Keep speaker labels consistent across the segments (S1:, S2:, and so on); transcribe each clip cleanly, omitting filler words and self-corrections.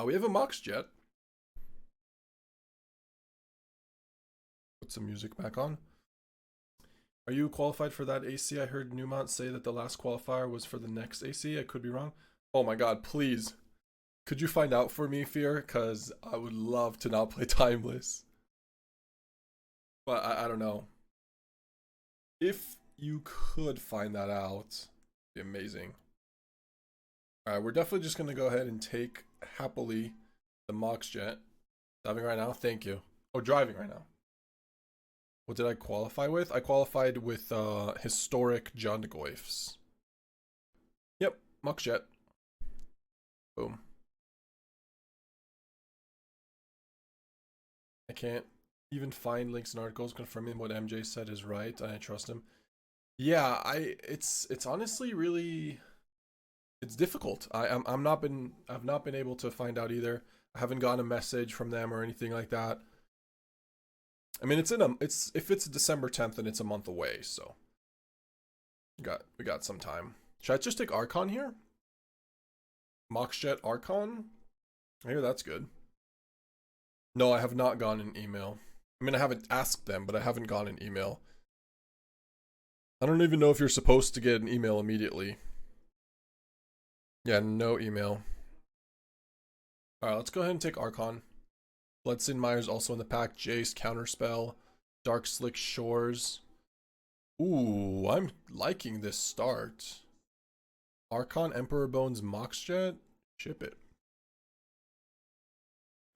S1: We have a Mox Jet. Put some music back on. Are you qualified for that AC? I heard Newmont say that the last qualifier was for the next AC. I could be wrong. Oh my god, please. Could you find out for me, Fear? Because I would love to not play Timeless. But I don't know. If you could find that out, it'd be amazing. Alright, we're definitely just going to go ahead and take happily the Mox Jet. Driving right now? Thank you. Oh, driving right now. What did I qualify with? I qualified with historic Jondagoyfs. Yep, Mox Jet. Boom. I can't even find links and articles confirming what MJ said is right, and I trust him. Yeah, it's honestly really it's difficult. I've not been able to find out either. I haven't gotten a message from them or anything like that. I mean, if it's December 10th and it's a month away, so we got some time. Should I just take Archon here? Mox Jet Archon? I hear that's good. No, I have not gotten an email. I mean, I haven't asked them, but I haven't gotten an email. I don't even know if you're supposed to get an email immediately. Yeah, no email. Alright, let's go ahead and take Archon. Bloodsin Myers also in the pack. Jace, Counterspell. Darkslick Shores. Ooh, I'm liking this start. Archon, Emperor Bones, Mox Jet. Ship it.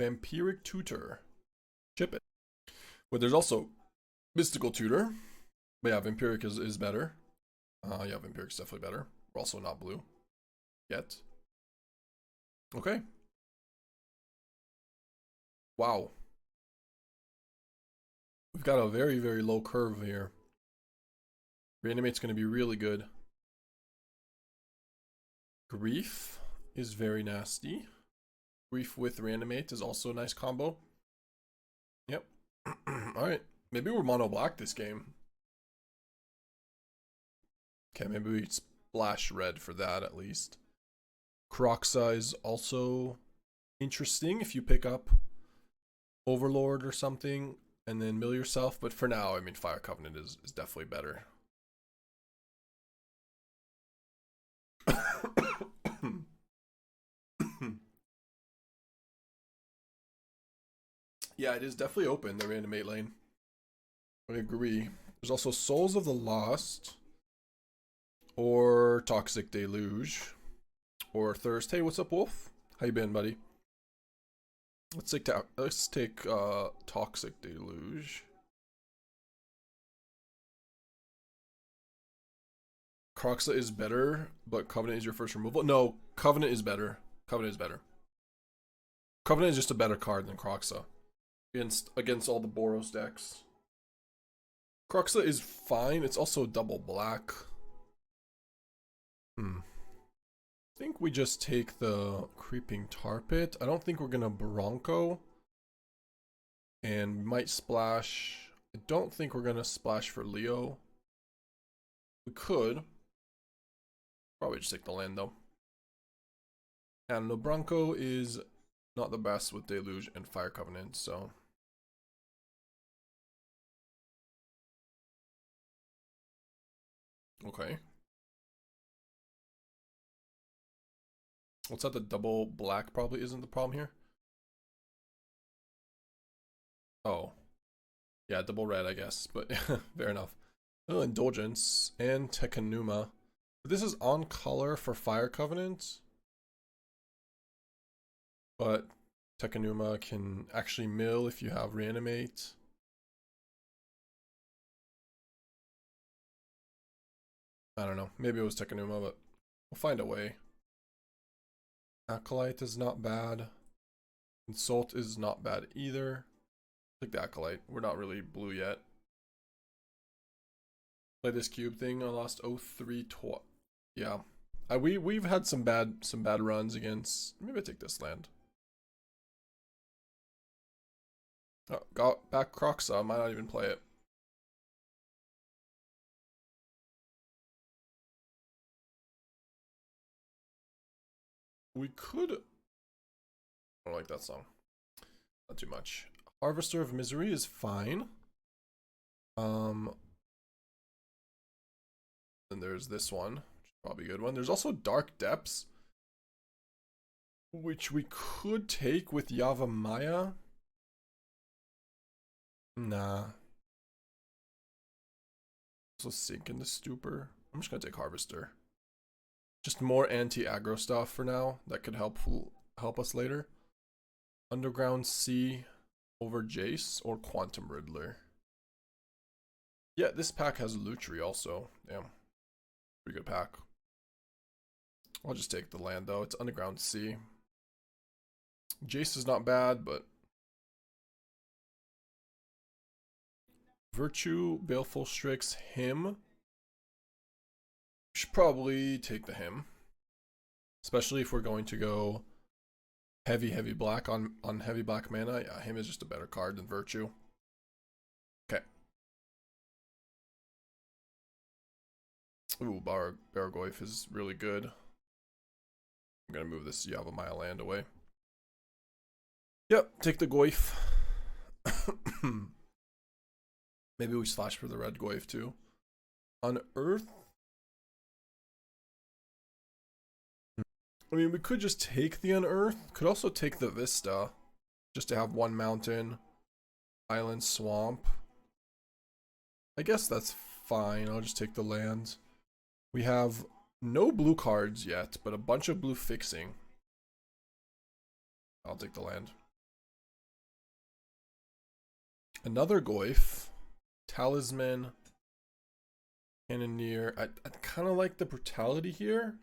S1: Vampiric Tutor. Ship it. But there's also Mystical Tutor. But yeah, Vampiric is better. Yeah, Vampiric's definitely better. We're also not blue. Yet. Okay. Wow. We've got a very, very low curve here. Reanimate's going to be really good. Grief is very nasty. Grief with Reanimate is also a nice combo. Yep. Alright. Maybe we're mono black this game. Okay, maybe we splash red for that at least. Kroxa is also interesting if you pick up Overlord or something and then mill yourself, but for now, I mean, Fire Covenant is definitely better. Yeah, it is definitely open, the Reanimate lane. I agree. There's also Souls of the Lost or Toxic Deluge or Thirst. Hey, what's up, Wolf? How you been, buddy? Let's take Toxic Deluge. Kroxa is better, but Covenant is your first removal. No, Covenant is better. Covenant is better. Covenant is just a better card than Kroxa against all the Boros decks. Kroxa is fine. It's also double black. I think we just take the Creeping Tar Pit. I don't think we're gonna Bronco. And we might splash. I don't think we're gonna splash for Leo. We could. Probably just take the land though. And the Bronco is not the best with Deluge and Fire Covenant, so. Okay. What's that? The double black probably isn't the problem here. Oh. Yeah, double red, I guess, but fair enough. Oh, Indulgence and Tekanuma. This is on color for Fire Covenant. But Tekanuma can actually mill if you have Reanimate. I don't know. Maybe it was Tekanuma, but we'll find a way. Acolyte is not bad. Consult is not bad either. Take the Acolyte. We're not really blue yet. Play this cube thing. I lost 0-3 twice. Yeah. We've had some bad runs against. Maybe I take this land. Oh, got back Kroxa. I might not even play it. We could don't like that song. Not too much. Harvester of Misery is fine. And there's this one, which is probably a good one. There's also Dark Depths, which we could take with Yavimaya. Nah. Also sink in the Stupor. I'm just gonna take Harvester. Just more anti-aggro stuff for now that could help us later. Underground Sea over Jace or Quantum Riddler. Yeah, this pack has Lutri also. Damn. Pretty good pack. I'll just take the land though. It's Underground Sea. Jace is not bad, but Virtue, Baleful Strix, him. Should probably take the him. Especially if we're going to go heavy black on heavy black mana. Yeah, him is just a better card than Virtue. Okay. Ooh, Barrowgoyf is really good. I'm gonna move this Yavimaya land away. Yep, take the Goyf. Maybe we slash for the red Goyf too. Unearth. I mean, we could just take the Unearth. Could also take the Vista. Just to have one mountain. Island, swamp. I guess that's fine. I'll just take the land. We have no blue cards yet, but a bunch of blue fixing. I'll take the land. Another Goyf. Talisman. Cannoneer. I kind of like the Brutality here.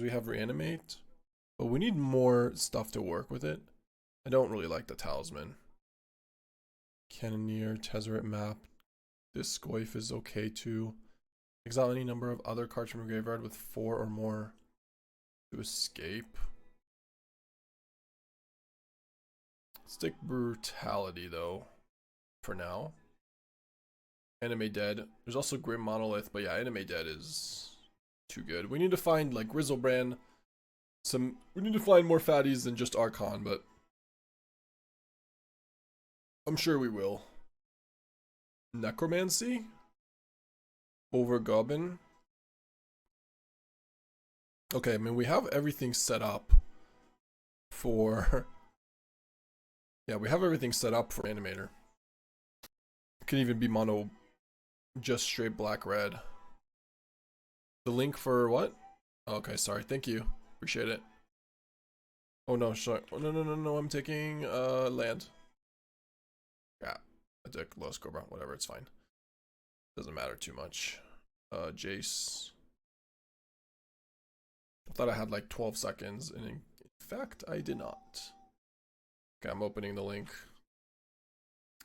S1: We have Reanimate, but we need more stuff to work with it. I don't really like the Talisman. Cannoneer, Tezzeret map. This Goyf is okay too. Exile any number of other cards from your graveyard with 4 or more to escape. Let's take Brutality though, for now. Animate Dead. There's also Grim Monolith, but yeah, Animate Dead is too good. We need to find like Griselbrand. We need to find more fatties than just Archon, but I'm sure we will. Necromancy over Goblin. Okay, I mean we have everything set up for yeah, we have everything set up for Animator. It can even be mono, just straight black red. The link for what? Okay, sorry. Thank you. Appreciate it. Oh no, sorry. Oh no. I'm taking land. Yeah, I took Lotus Cobra. Whatever, it's fine. Doesn't matter too much. Jace. I thought I had like 12 seconds, and in fact, I did not. Okay, I'm opening the link.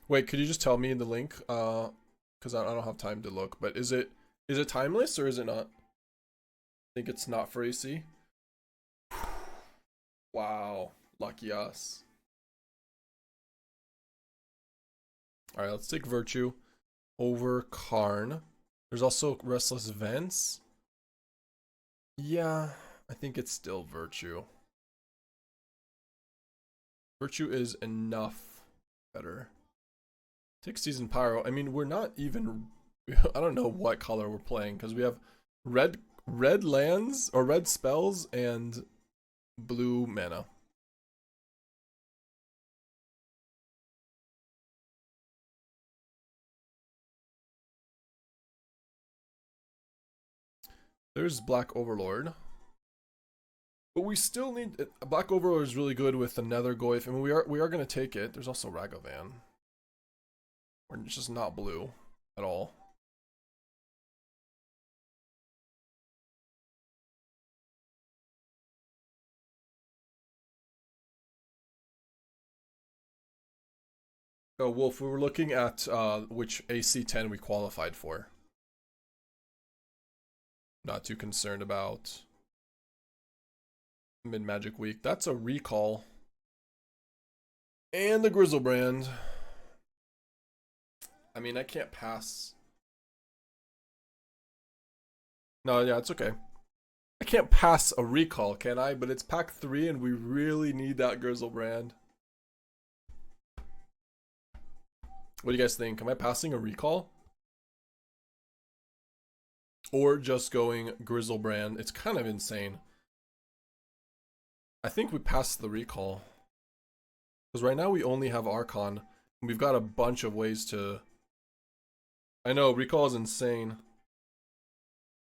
S1: Wait, could you just tell me the link? Because I don't have time to look. But is it timeless or is it not? I think it's not for AC. Wow, lucky us. Alright, let's take Virtue over Karn. There's also Restless Vents. Yeah, I think it's still Virtue. Virtue is enough better. Take Seasoned Pyro. I mean, we're not even... I don't know what color we're playing, because we have red lands, or red spells, and blue mana. There's Black Overlord. But we still need... Black Overlord is really good with the Nether Goyf. I mean, we are going to take it. There's also Ragavan. We're just not blue at all. Oh, Wolf, we were looking at which AC10 we qualified for. Not too concerned about Mid-Magic Week. That's a recall. And the Griselbrand. I mean, I can't pass. No, yeah, it's okay. I can't pass a recall, can I? But it's pack 3 and we really need that Griselbrand. What do you guys think? Am I passing a recall? Or just going Griselbrand? It's kind of insane. I think we passed the recall. Because right now we only have Archon. And we've got a bunch of ways to... I know, recall is insane.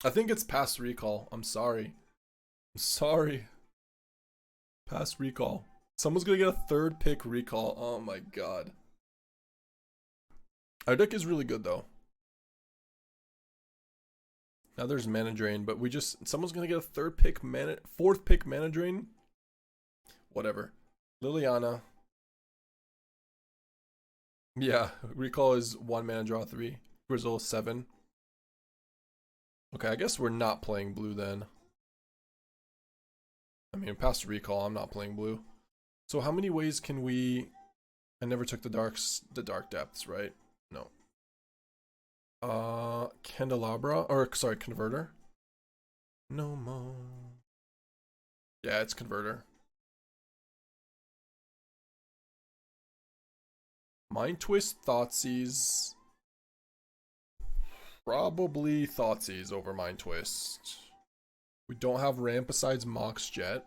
S1: I think it's past recall. I'm sorry. I'm sorry. Past recall. Someone's gonna get a 3rd pick recall. Oh my god. Our deck is really good though. Now there's Mana Drain, but we just... Someone's gonna get a 3rd pick mana... 4th pick Mana Drain? Whatever. Liliana. Yeah, recall is 1 mana draw 3. Grizzle 7. Okay, I guess we're not playing blue then. I mean, past recall, I'm not playing blue. So how many ways can we... I never took the dark depths, right? No. Candelabra, or sorry, Converter. No more. Yeah, it's Converter. Mind Twist, Thoughtseize. Probably Thoughtseize over Mind Twist. We don't have ramp besides Mox Jet.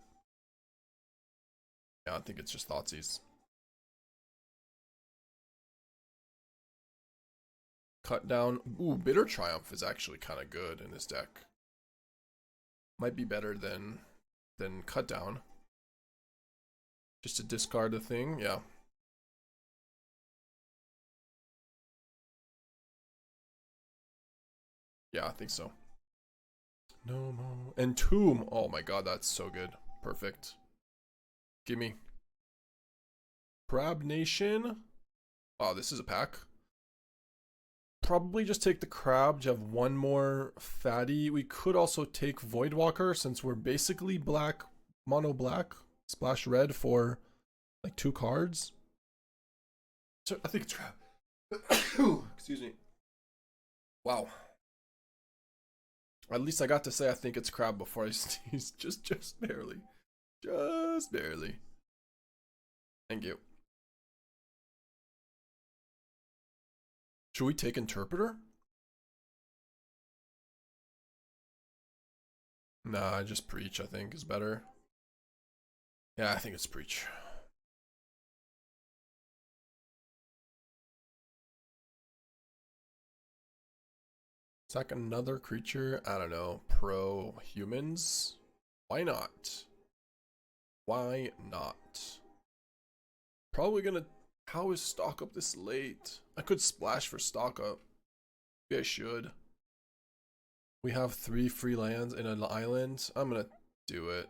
S1: Yeah, I think it's just Thoughtseize. Cut down. Ooh, Bitter Triumph is actually kind of good in this deck. Might be better than Cut Down. Just to discard a thing, yeah. Yeah, I think so. No more. Entomb. Oh my god, that's so good. Perfect. Gimme. Crabomination. Oh, this is a pack. Probably just take the crab to have one more fatty. We could also take Voidwalker since we're basically black, mono black, splash red for like 2 cards. So I think it's crab. Excuse me. Wow. At least I got to say I think it's crab before I sneeze. Just barely. Just barely. Thank you. Should we take Interpreter? Nah, just Preach I think is better. Yeah, I think it's Preach. Sack another creature? I don't know. Pro humans? Why not? Why not? Probably gonna... How is stock up this late? I could splash for stock up. Maybe I should. We have 3 free lands in an island. I'm gonna do it.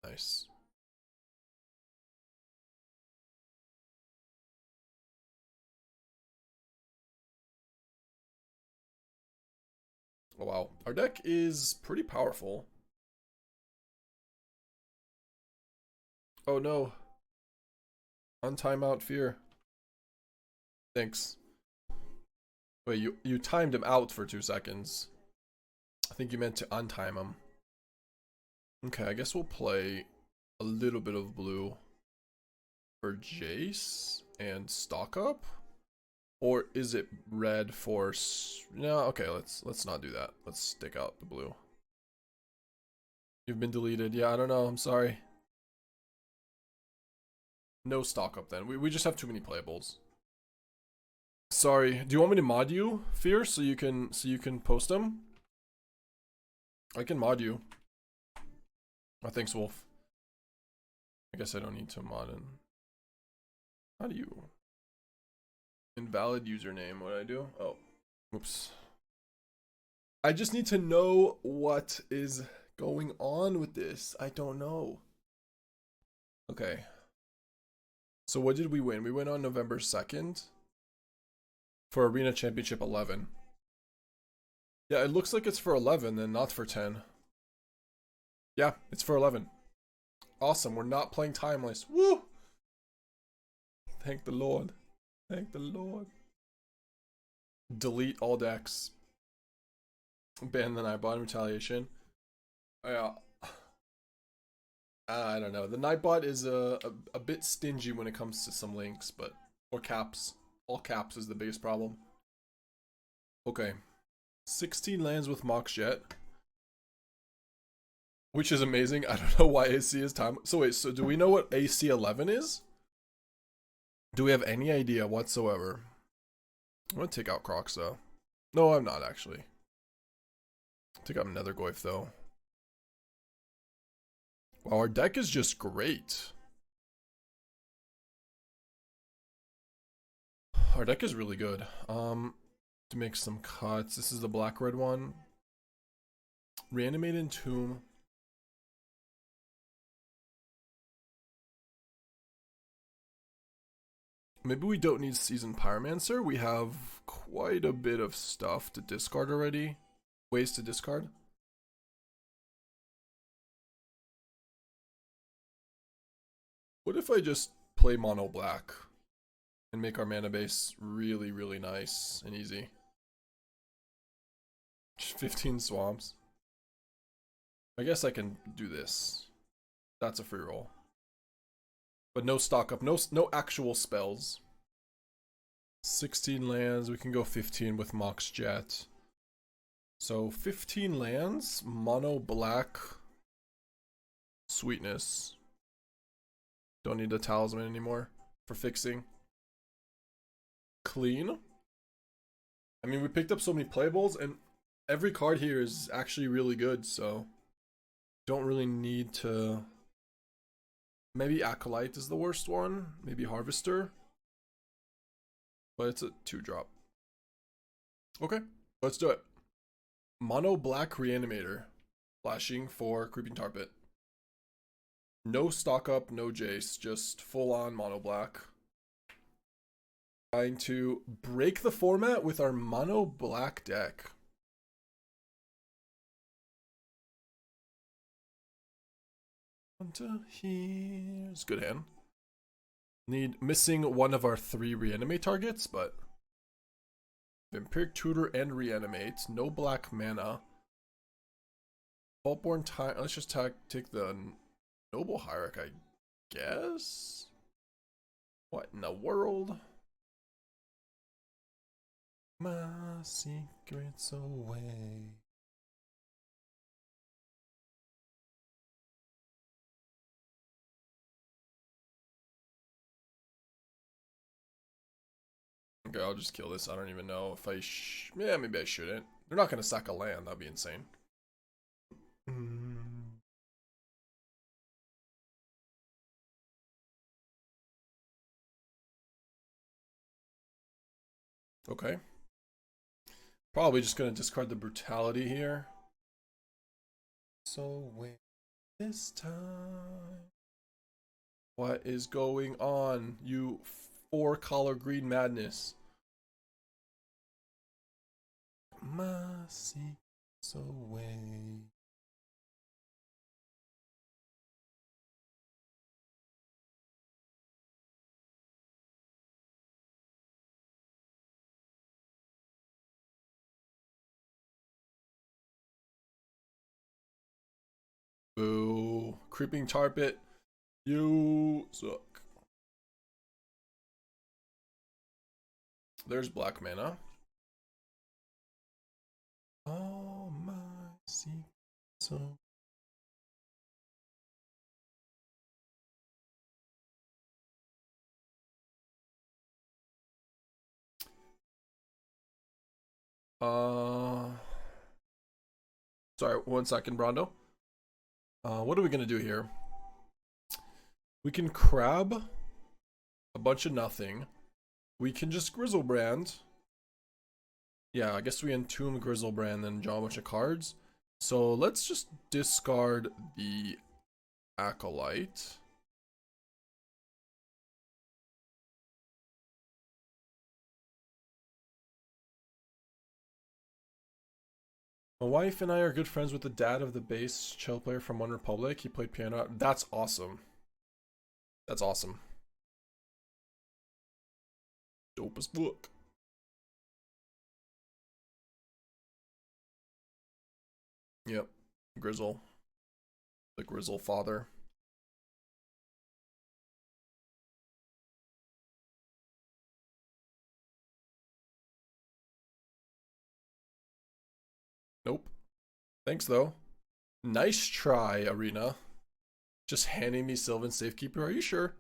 S1: Nice. Oh, wow. Our deck is pretty powerful. Oh no. Untime out Fear. Thanks. Wait, you timed him out for 2 seconds. I think you meant to untime him. Okay, I guess we'll play a little bit of blue for Jace and stock up. Or is it red for... No, okay, let's not do that. Let's stick out the blue. You've been deleted. Yeah, I don't know. I'm sorry. No stock up then. We just have too many playables. Sorry. Do you want me to mod you, Fear, so you can post them? I can mod you. Oh, thanks, Wolf. I guess I don't need to mod him. How do you... Invalid username. What do I do? Oh, oops. I just need to know what is going on with this. I don't know. Okay. So what did we win? We went on November 2nd for Arena Championship 11. Yeah, it looks like it's for 11 and not for 10. Yeah, it's for 11. Awesome. We're not playing Timeless. Woo! Thank the Lord. Thank the Lord. Delete all decks. Ban the Nightbot in retaliation. Yeah. I don't know. The Nightbot is a bit stingy when it comes to some links, but or caps. All caps is the biggest problem. Okay. 16 lands with Mox Jet. Which is amazing. I don't know why AC is time. So wait, so do we know what AC 11 is? Do we have any idea whatsoever? I'm gonna take out Crocs though. No, I'm not actually. Take out Nethergoyf though. Wow, our deck is just great. Our deck is really good. To make some cuts. This is the black-red one. Reanimate Entomb. Maybe we don't need Seasoned Pyromancer. We have quite a bit of stuff to discard already. Ways to discard. What if I just play mono black and make our mana base really, really nice and easy? Just 15 swamps. I guess I can do this. That's a free roll. But no stock up, no actual spells. 16 lands, we can go 15 with Mox Jet. So 15 lands, mono black, sweetness. Don't need the talisman anymore for fixing. Clean. I mean, we picked up so many playables, and every card here is actually really good, so don't really need to. Maybe Acolyte is the worst one. Maybe Harvester. But it's a 2-drop. Okay, let's do it. Mono black Reanimator. Flashing for Creeping Tar Pit. No stock up, no Jace. Just full on mono black. Trying to break the format with our mono black deck. Here's good hand. Missing one of our 3 reanimate targets, but Vampiric Tutor and Reanimate. No black mana. Vaultborn time. Let's just take the Noble Hierarch, I guess. What in the world? My secrets away. Okay, I'll just kill this. I don't even know if I yeah, maybe I shouldn't. They're not gonna sack a land. That'd be insane. Okay. Probably just gonna discard the Brutality here. So wait this time. What is going on, you 4-color green madness? My secrets away. Boo. Creeping Tar Pit. You suck. There's black mana. Oh my secrets. So sorry, 1 second, Brondo. What are we gonna do here? We can crab a bunch of nothing. We can just Griselbrand. Yeah, I guess we Entomb Griselbrand and draw a bunch of cards. So let's just discard the Acolyte. My wife and I are good friends with the dad of the bass chill player from One Republic. He played piano. That's awesome. That's awesome. Dope as fuck. Yep. Grizzle. The Grizzle father. Nope. Thanks, though. Nice try, Arena. Just handing me Sylvan Safekeeper. Are you sure?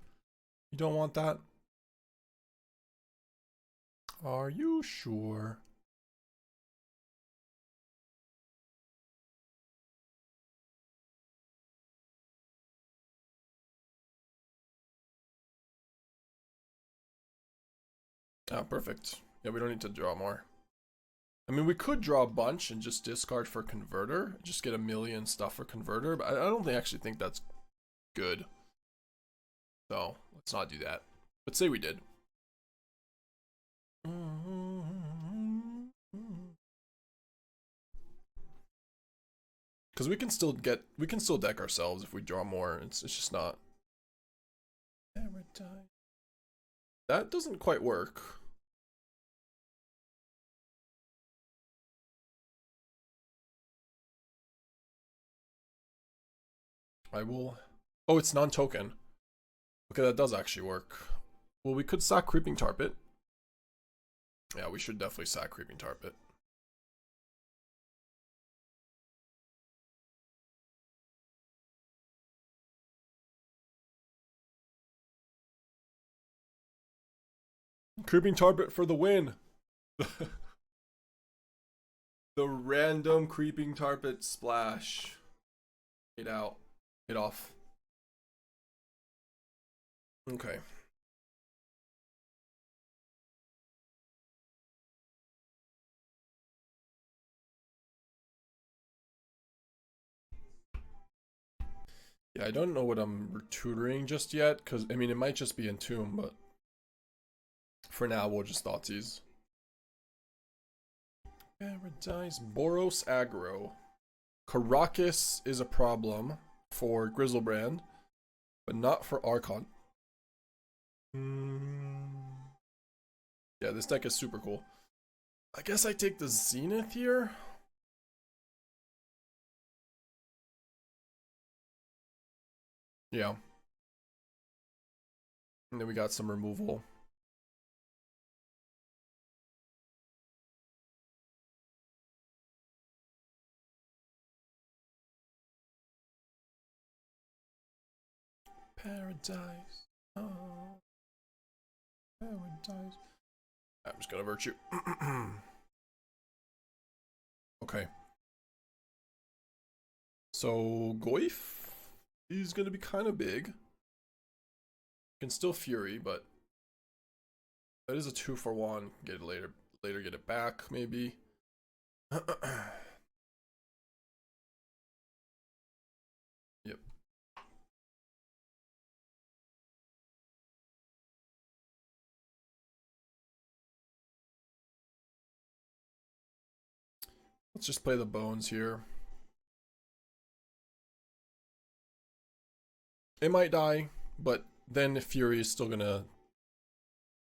S1: You don't want that? Are you sure? Ah, perfect. Yeah, we don't need to draw more. I mean, we could draw a bunch and just discard for Converter. Just get a million stuff for Converter, but I don't actually think that's good. So, let's not do that. But say we did. Because we can still deck ourselves if we draw more. It's just not. That doesn't quite work. I will. Oh, it's non-token. Okay, that does actually work. Well, we could sack Creeping Tarpit. Yeah, we should definitely sack Creeping Tarpit. Creeping Tarpit for the win. The random Creeping Tarpit splash. Get out. Get off. Okay. Yeah, I don't know what I'm tutoring just yet, because, I mean, it might just be Entomb, but for now, we'll just Thoughtseize. Paradise. Boros aggro. Karakas is a problem for Griselbrand, but not for Archon. Yeah, this deck is super cool. I guess I take the Zenith here. Yeah. And then we got some removal. Paradise. Oh. Paradise. I'm just gonna Virtue. Okay. So, Goyf is gonna be kind of big. Can still Fury, but that is a 2-for-1. Get it later get it back, maybe. Yep. Let's just play the bones here. It might die, but then Fury is still gonna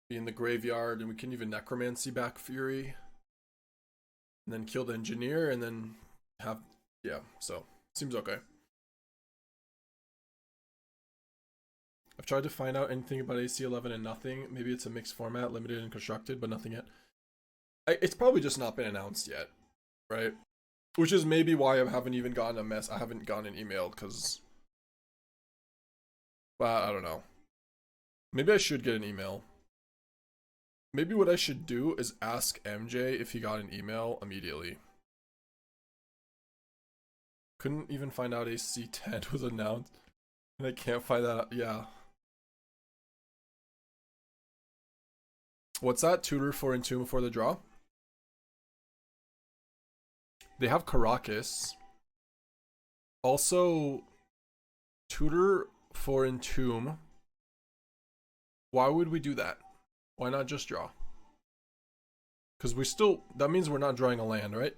S1: be in the graveyard, and we can even Necromancy back Fury. And then kill the Engineer, and then have... Yeah, so, seems okay. I've tried to find out anything about AC11 and nothing. Maybe it's a mixed format, limited and constructed, but nothing yet. It's probably just not been announced yet, right? Which is maybe why I haven't even gotten a mess. I haven't gotten an email, because... Well, I don't know. Maybe I should get an email. Maybe what I should do is ask MJ if he got an email immediately. Couldn't even find out AC10 was announced. And I can't find that out. Yeah. What's that? Tutor for Entomb before the draw? They have Karakas. Also, Tutor for Entomb. Why would we do that? Why not just draw? Because we still... That means we're not drawing a land, right?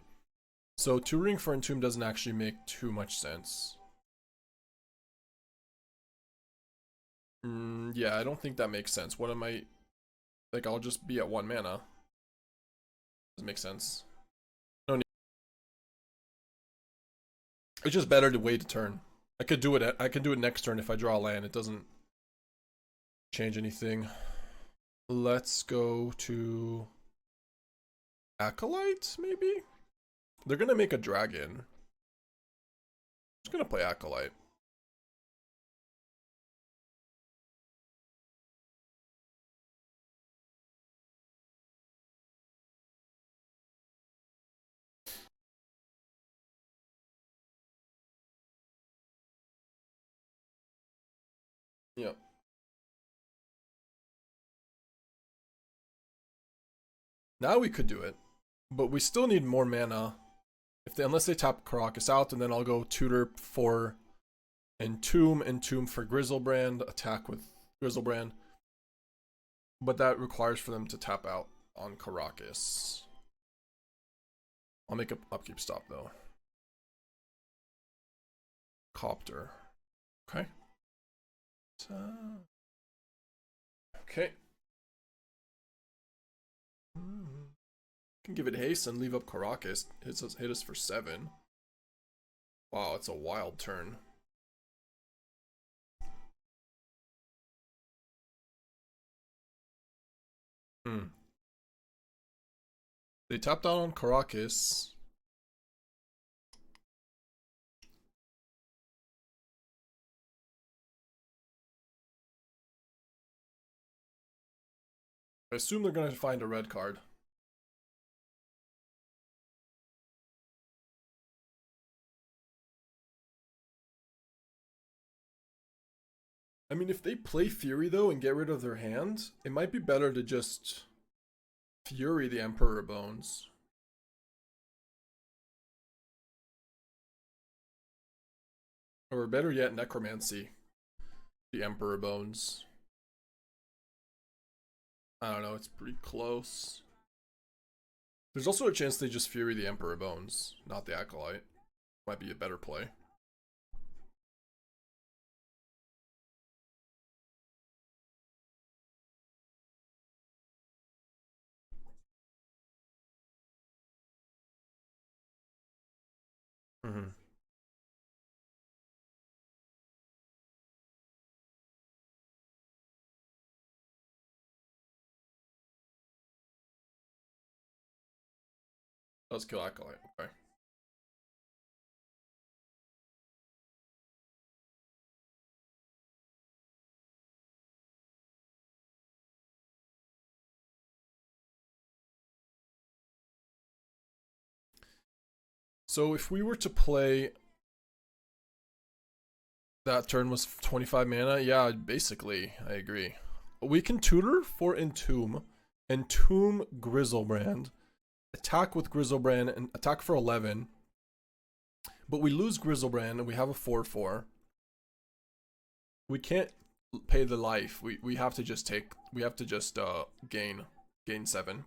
S1: So tutoring for Entomb doesn't actually make too much sense. Yeah, I don't think that makes sense. What am I... Like, I'll just be at 1 mana. Doesn't make sense. It's just better to wait a turn. I could do it. I can do it next turn if I draw a land. It doesn't change anything. Let's go to Acolyte, maybe? They're gonna make a dragon. I'm just gonna play Acolyte. Yep. Now we could do it, but we still need more mana. Unless they tap Caracas out, and then I'll go Tutor for Entomb for Griselbrand, attack with Griselbrand. But that requires for them to tap out on Caracas. I'll make an upkeep stop though. Copter. Okay. Okay. Can give it haste and leave up Caracas. Hit us for 7. Wow, it's a wild turn. They tapped out on Caracas. I assume they're going to find a red card. I mean, if they play Fury, though, and get rid of their hand, it might be better to just Fury the Emperor Bones. Or better yet, Necromancy the Emperor Bones. I don't know, it's pretty close. There's also a chance they just Fury the Emperor Bones, not the Acolyte. Might be a better play. Let's kill Acolyte, okay. So if we were to play, that turn was 25 mana, yeah, basically, I agree. We can tutor for Entomb Griselbrand, attack with Griselbrand, and attack for 11. But we lose Griselbrand, and we have a 4/4. We can't pay the life. We have to just gain 7.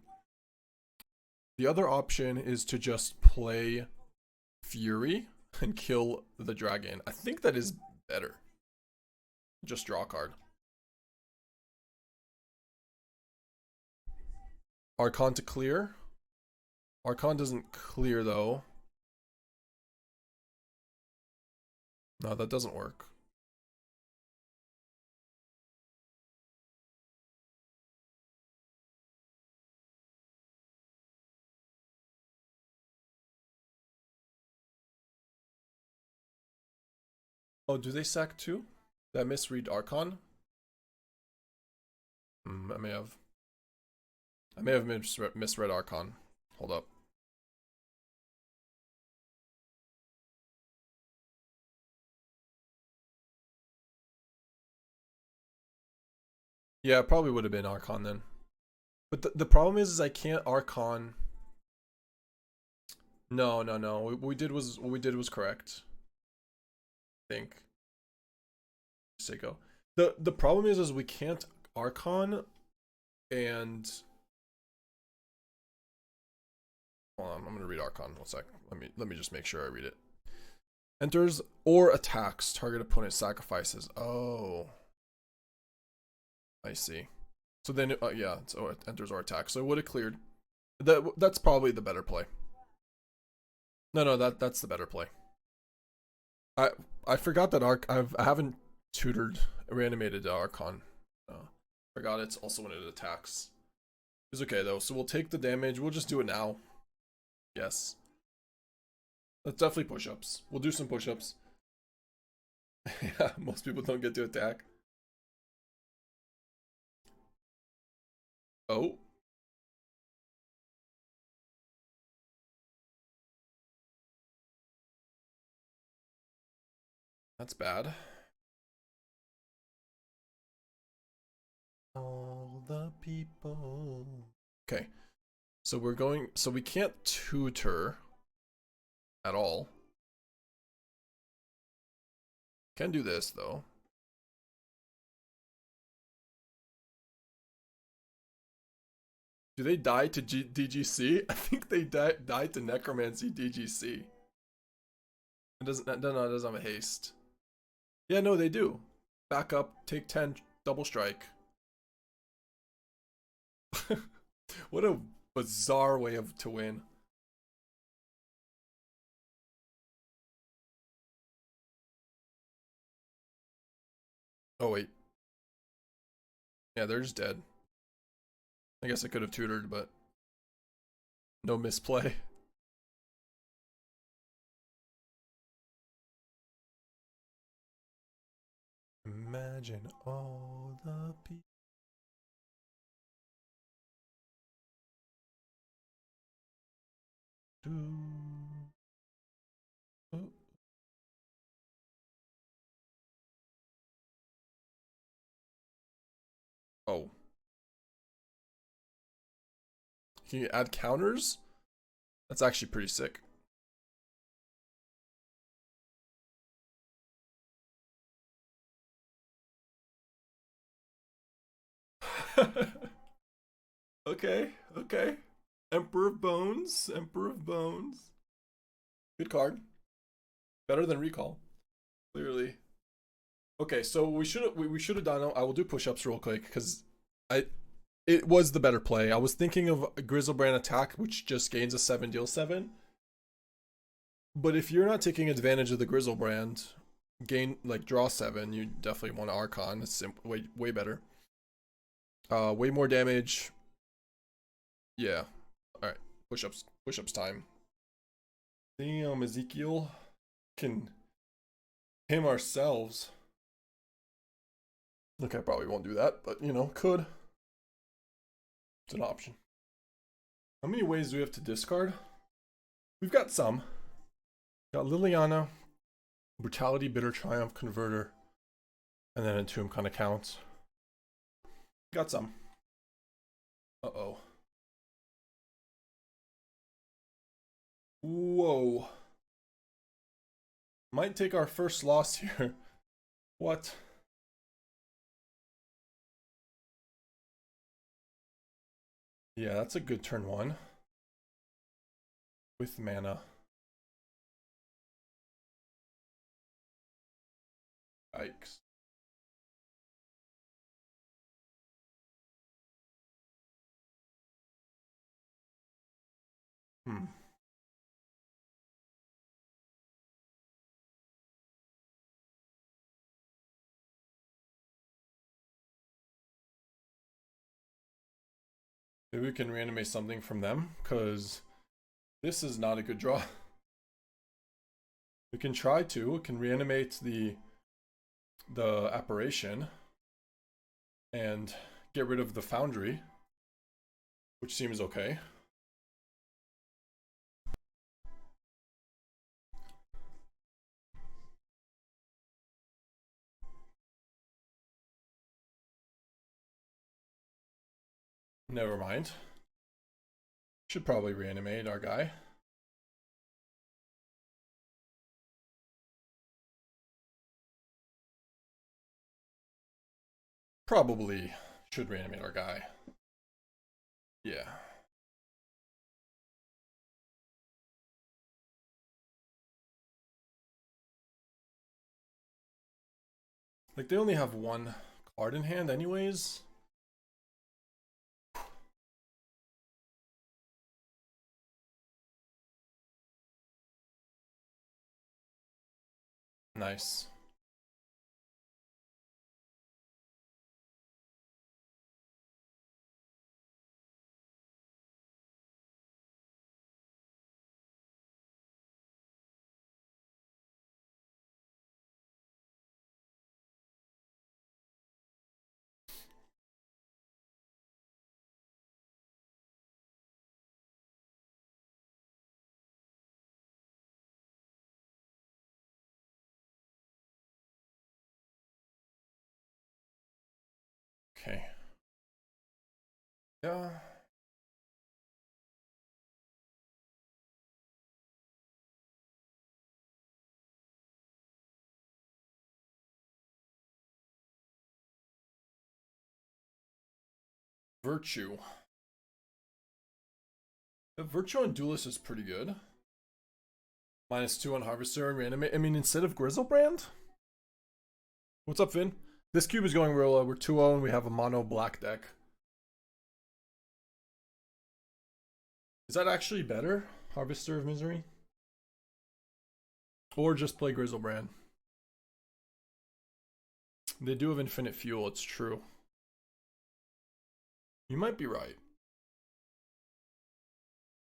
S1: The other option is to just play Fury and kill the dragon. I think that is better. Just draw a card. Archon to clear. Archon doesn't clear though. No, that doesn't work. Oh, do they sack 2? Did I misread Archon? I may have misread Archon. Hold up. Yeah, it probably would have been Archon then. But the problem is I can't Archon. No. What we did was correct. I think. Sicko. The problem is we can't Archon and hold on, I'm gonna read Archon 1 sec. Let me just make sure I read it. Enters or attacks target opponent sacrifices. Oh, I see. So then yeah, so it enters or attacks. So it would have cleared. That's probably the better play. No, that's the better play. I I forgot that I haven't tutored reanimated Archon. Forgot it's also when it attacks. It's okay though, so we'll take the damage. We'll just do it now. Yes. That's definitely push-ups. We'll do some push-ups. Yeah, most people don't get to attack. Oh. That's bad. All the people. Okay. So we're going, so we can't tutor at all. Can do this though. Do they die to DGC? I think they died to Necromancy DGC. It doesn't, no, it doesn't have a haste. Yeah, no, they do. Back up, take 10, double strike. What a bizarre way to win. Oh wait. Yeah, they're just dead. I guess I could have tutored, but no misplay. Imagine all the people. Oh. Oh. Can you add counters? That's actually pretty sick. Okay, okay. Emperor of Bones, Emperor of Bones. Good card. Better than Recall, clearly. Okay, so we should have done. I will do push-ups real quick because it was the better play. I was thinking of a Griselbrand attack, which just gains a 7, deal 7. But if you're not taking advantage of the Griselbrand, draw 7, you definitely want Archon. It's way better. Way more damage. Yeah. Alright. Push-ups time. Damn, Ezekiel can him ourselves. Okay, I probably won't do that, but you know, could. It's an option. How many ways do we have to discard? We've got some. Got Liliana, Brutality, Bitter Triumph, Converter, and then Entomb kind of counts. Got some. Uh-oh. Whoa. Might take our first loss here. What? Yeah, that's a good turn 1. With mana. Yikes. Hmm. Maybe we can reanimate something from them, because this is not a good draw. We can try to. We can reanimate the apparition and get rid of the foundry, which seems okay. Never mind. Should probably reanimate our guy. Probably should reanimate our guy. Yeah. Like, they only have 1 card in hand anyways. Nice. Okay. Yeah. Virtue. The Virtue on Duelist is pretty good. -2 on Harvester and Reanimate. I mean, instead of Griselbrand? What's up, Vin? This cube is going real well. We're 2-0 and we have a mono black deck. Is that actually better? Harvester of Misery? Or just play Griselbrand? They do have infinite fuel, it's true. You might be right.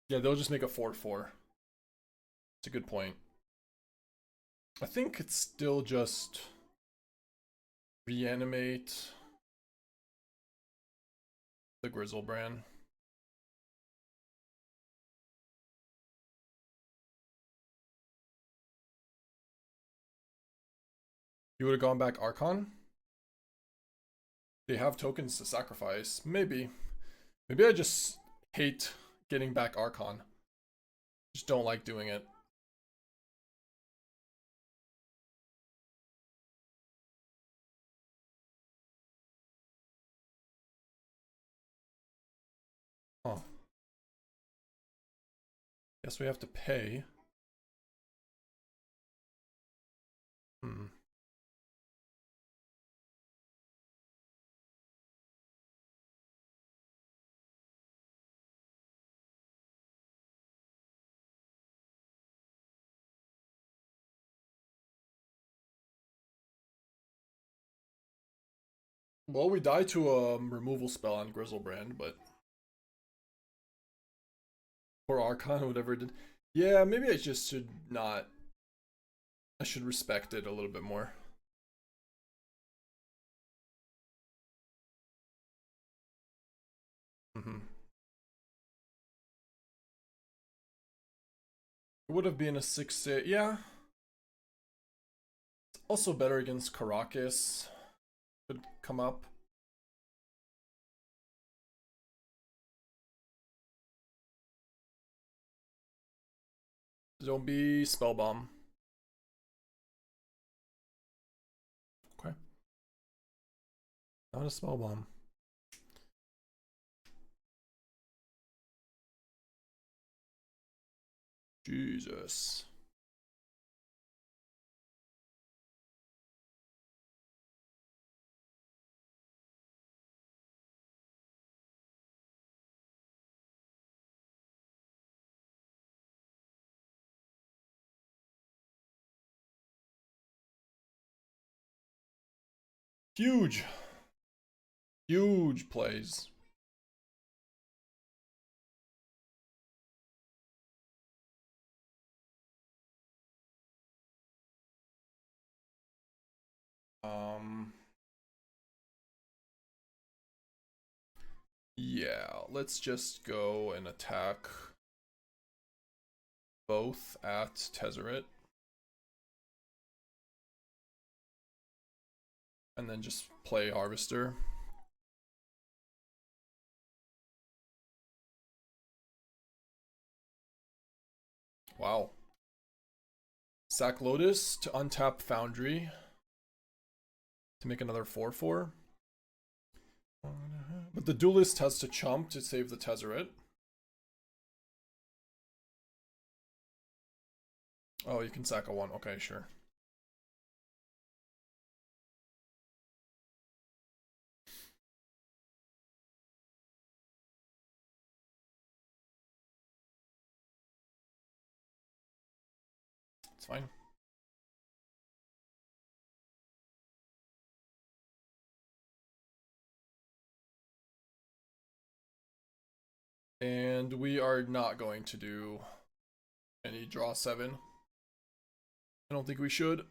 S1: Yeah, they'll just make a 4-4. It's a good point. I think it's still just Reanimate the Griselbrand. You would have gone back Archon? They have tokens to sacrifice. Maybe. Maybe I just hate getting back Archon. Just don't like doing it. Huh. Guess we have to pay. Hmm. Well, we died to a removal spell on Griselbrand, but or Archon, whatever it did. Yeah, maybe I just should not. I should respect it a little bit more. Mm-hmm. It would have been a 6-8. Yeah. It's also better against Caracas. Could come up. Zombie Spellbomb. Okay. Not a Spellbomb. Jesus. Huge. Huge plays. Yeah, let's just go and attack both at Tezzeret. And then just play Harvester. Wow. Sack Lotus to untap Foundry. To make another 4-4. But the Duelist has to chump to save the Tezzeret. Oh, you can sack a 1. Okay, sure. It's fine. And we are not going to do any draw 7. I don't think we should,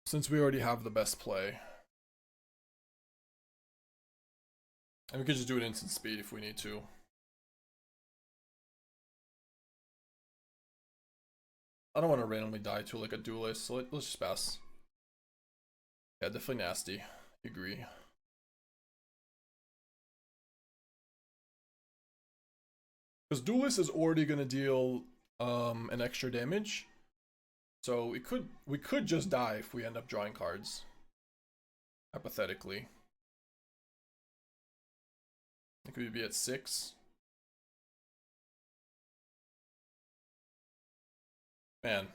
S1: since we already have the best play. And we could just do it instant speed if we need to. I don't want to randomly die to like a duelist, so let's just pass. Yeah, definitely nasty. Agree. Because duelist is already gonna deal an extra damage. So we could just die if we end up drawing cards. Hypothetically. I think we'd be at 6. Man.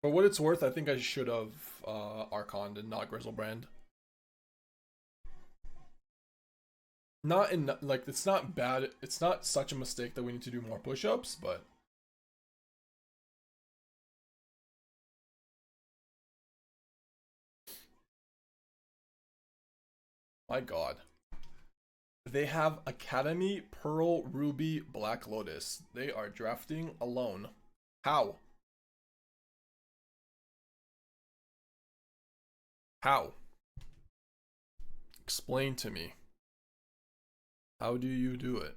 S1: For what it's worth, I think I should have Archon and not Griselbrand. Not in, like, it's not bad. It's not such a mistake that we need to do more push-ups, but my god. They have Academy, Pearl, Ruby, Black Lotus. They are drafting alone. How? How? Explain to me. How do you do it?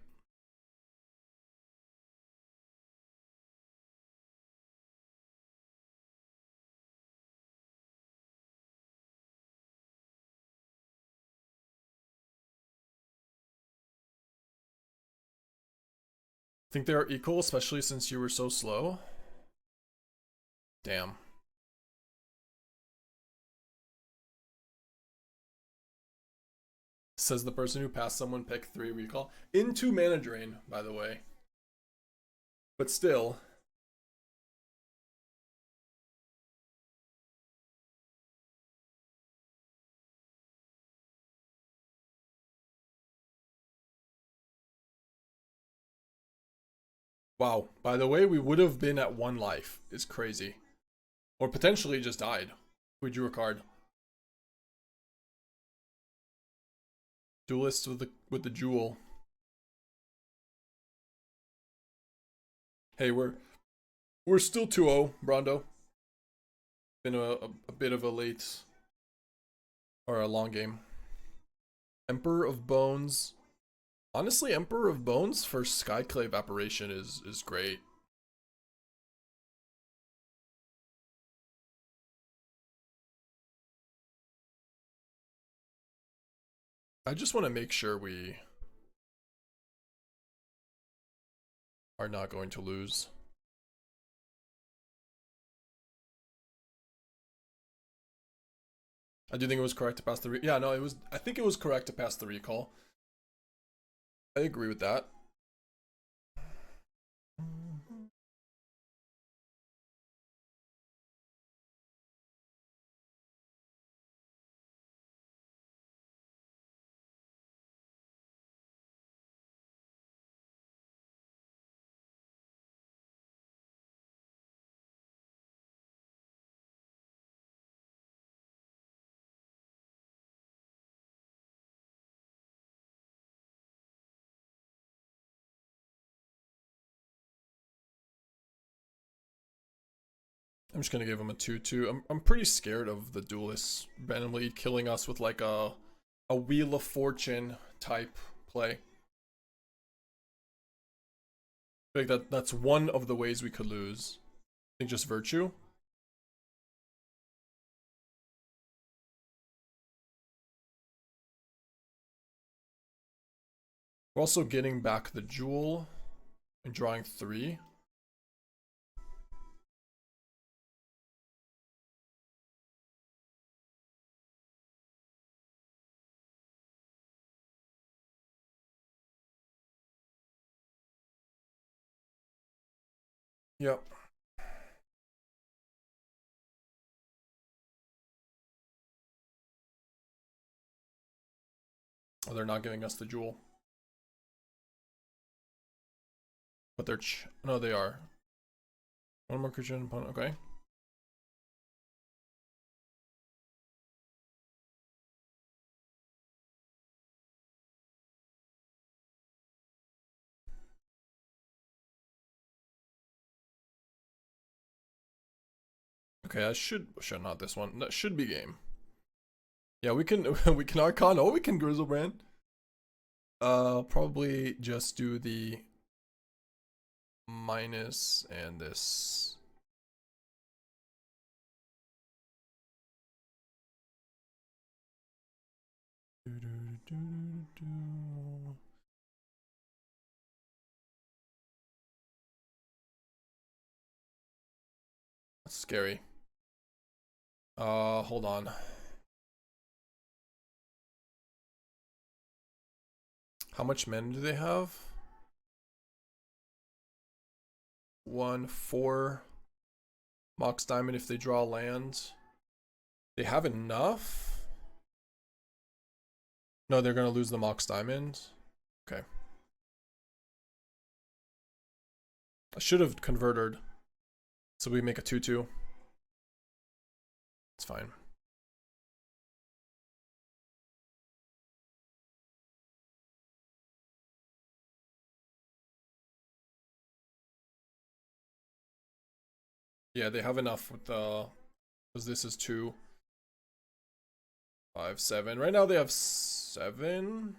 S1: Think they are equal, especially since you were so slow? Damn. Says the person who passed someone pick 3 recall. Into mana drain, by the way. But still. Wow, by the way, we would have been at 1 life. It's crazy. Or potentially just died. We drew a card. Duelist with the jewel. Hey, we're still 2-0, Brondo. Been a bit of a late or a long game. Emperor of Bones. Honestly, Emperor of Bones for Skyclave Apparition is great. I just want to make sure we are not going to lose. I do think it was correct to pass the yeah, no, it was, I think it was correct to pass the recall. I agree with that. I'm just gonna give him a 2-2. I'm pretty scared of the duelist randomly killing us with like a Wheel of Fortune type play. I think that's one of the ways we could lose. I think just Virtue. We're also getting back the jewel and drawing 3. Yep. Oh, they're not giving us the jewel. But they're no, they are. One more creature opponent, okay. Okay, I should not this one. That should be game. Yeah, we can we can Archon. Oh, we can Griselbrand. Probably just do the minus and this. That's scary. Hold on. How much mana do they have? 1, 4. Mox Diamond if they draw land. They have enough? No, they're gonna lose the Mox Diamond. Okay. I should have converted. So we make a 2/2. It's fine. Yeah, they have enough with the, because this is 2, 5, 7. Right now they have 7.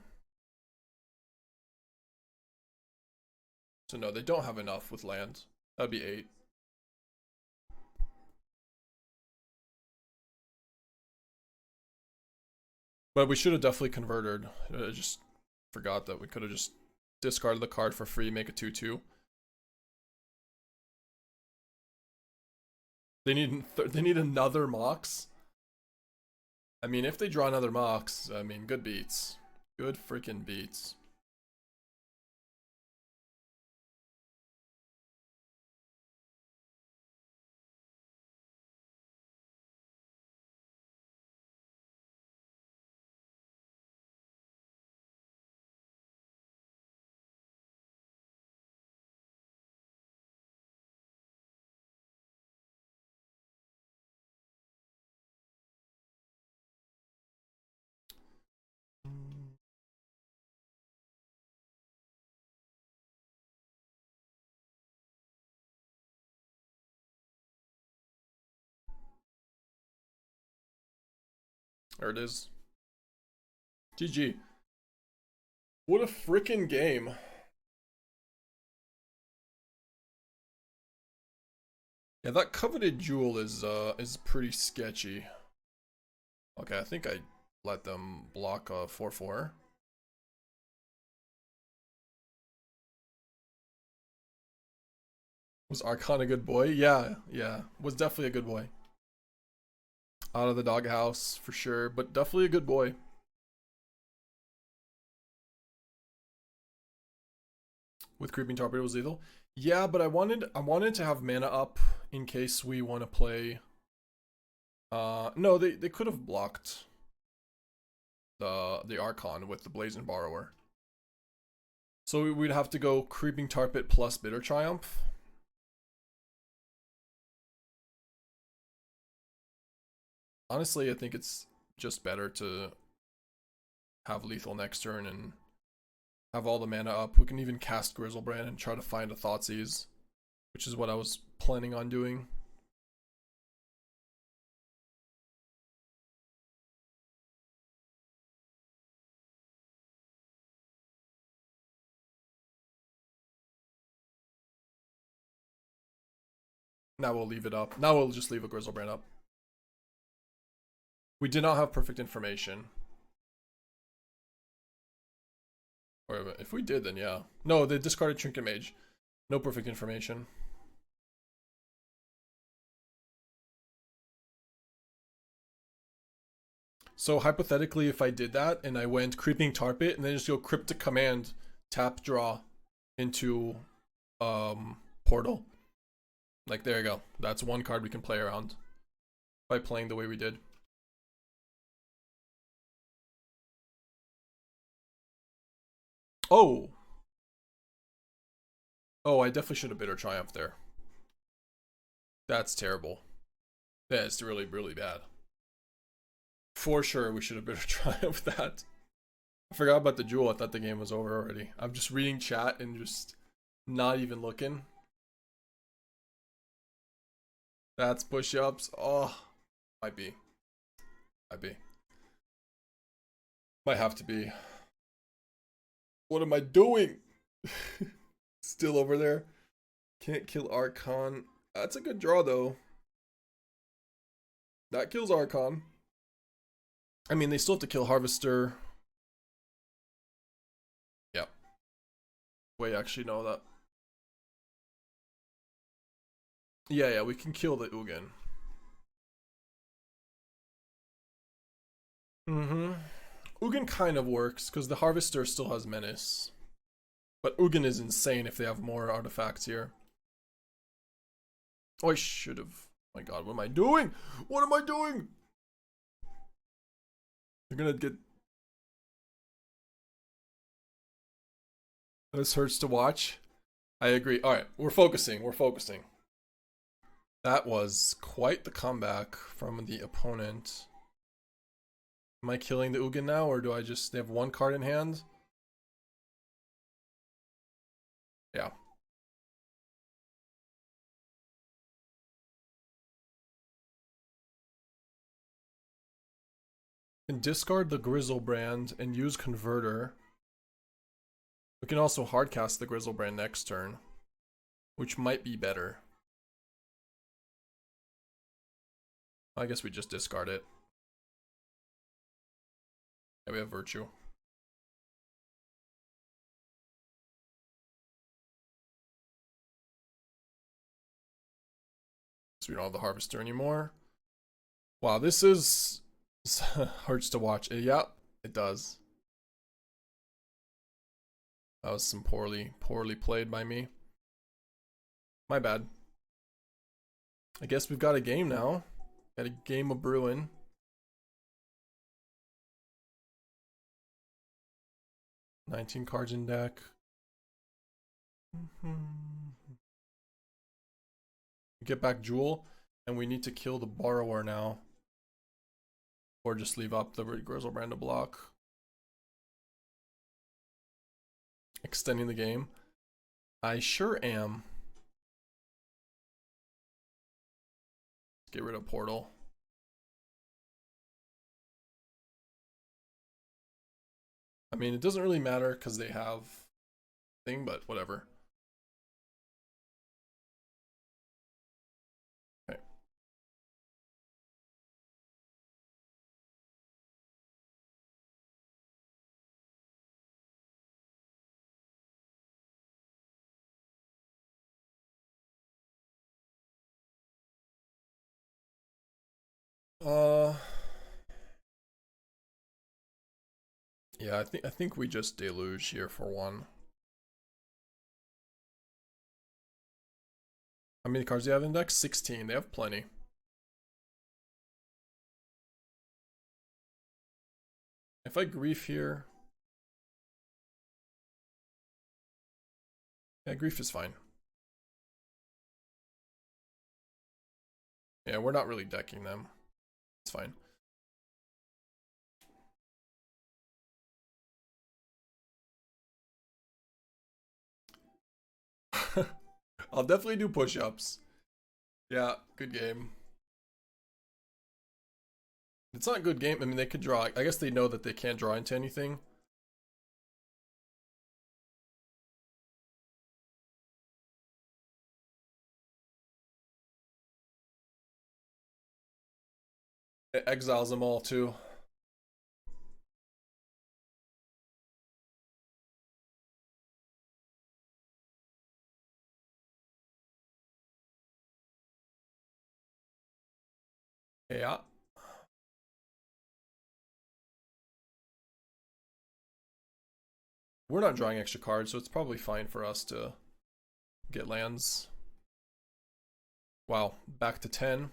S1: So no, they don't have enough with land. That'd be 8. But we should have definitely converted. I just forgot that we could have just discarded the card for free, make a 2/2. They need another Mox. I mean, if they draw another Mox, I mean, good beats. Good freaking beats. There it is. GG. What a freaking game. Yeah, that coveted jewel is pretty sketchy. Okay, I think I let them block a 4/4. Was Archon a good boy? Yeah, was definitely a good boy. Out of the doghouse for sure, but definitely a good boy. With Creeping Torpedo was lethal. Yeah, but I wanted to have mana up in case we want to play. No, they could have blocked the Archon with the Blazing Borrower. So we'd have to go Creeping Tarpit plus Bitter Triumph. Honestly, I think it's just better to have lethal next turn and have all the mana up. We can even cast Griselbrand and try to find a Thoughtseize, which is what I was planning on doing. Now we'll leave it up. Now we'll just leave a Griselbrand up. We did not have perfect information. Or if we did, then yeah. No, they discarded Trinket Mage. No perfect information. So hypothetically, if I did that and I went Creeping Tarpit and then just go Cryptic Command, tap draw into Portal. Like, there you go. That's one card we can play around by playing the way we did. Oh! Oh, I definitely should have Bitter Triumph there. That's terrible. That's really, really bad. For sure, we should have Bitter Triumph that. I forgot about the jewel. I thought the game was over already. I'm just reading chat and just not even looking. That's push-ups. Oh, might be. Might be. Might have to be. What am I doing? Still over there. Can't kill Archon. That's a good draw, though. That kills Archon. I mean, they still have to kill Harvester. Yeah. Wait, actually, no, that. Yeah, we can kill the Ugin. Ugin kind of works, because the Harvester still has Menace. But Ugin is insane if they have more artifacts here. Oh, I should have. Oh my god, what am I doing? What am I doing? You're gonna get... This hurts to watch. I agree. Alright, we're focusing. That was quite the comeback from the opponent. Am I killing the Ugin now, or do I just... They have one card in hand? Yeah. Can discard the Griselbrand and use Converter. We can also hardcast the Griselbrand next turn, which might be better. I guess we just discard it. Yeah, we have Virtue. So we don't have the Harvester anymore. Wow, this hurts to watch. Yeah, it does. That was some poorly played by me. My bad. I guess we've got a game now. Got a game of brewing. $19 cards in deck. Get back Jewel, and we need to kill the Borrower now. Or just leave up the Griselbrand to block. Extending the game. I sure am. Get rid of Portal. I mean, it doesn't really matter because they have thing, but whatever. Okay. Yeah, I think we just deluge here for one. How many cards do you have in deck? 16. They have plenty. If I grief here... Yeah, grief is fine. Yeah, we're not really decking them. It's fine. I'll definitely do push-ups. Yeah, good game. It's not a good game. I mean, they could draw. I guess they know that they can't draw into anything. It exiles them all, too. Yeah. We're not drawing extra cards, so it's probably fine for us to get lands. Wow, back to 10.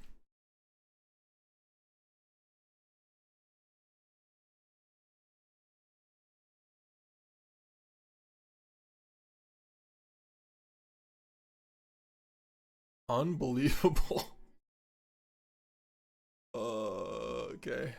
S1: Unbelievable. Okay.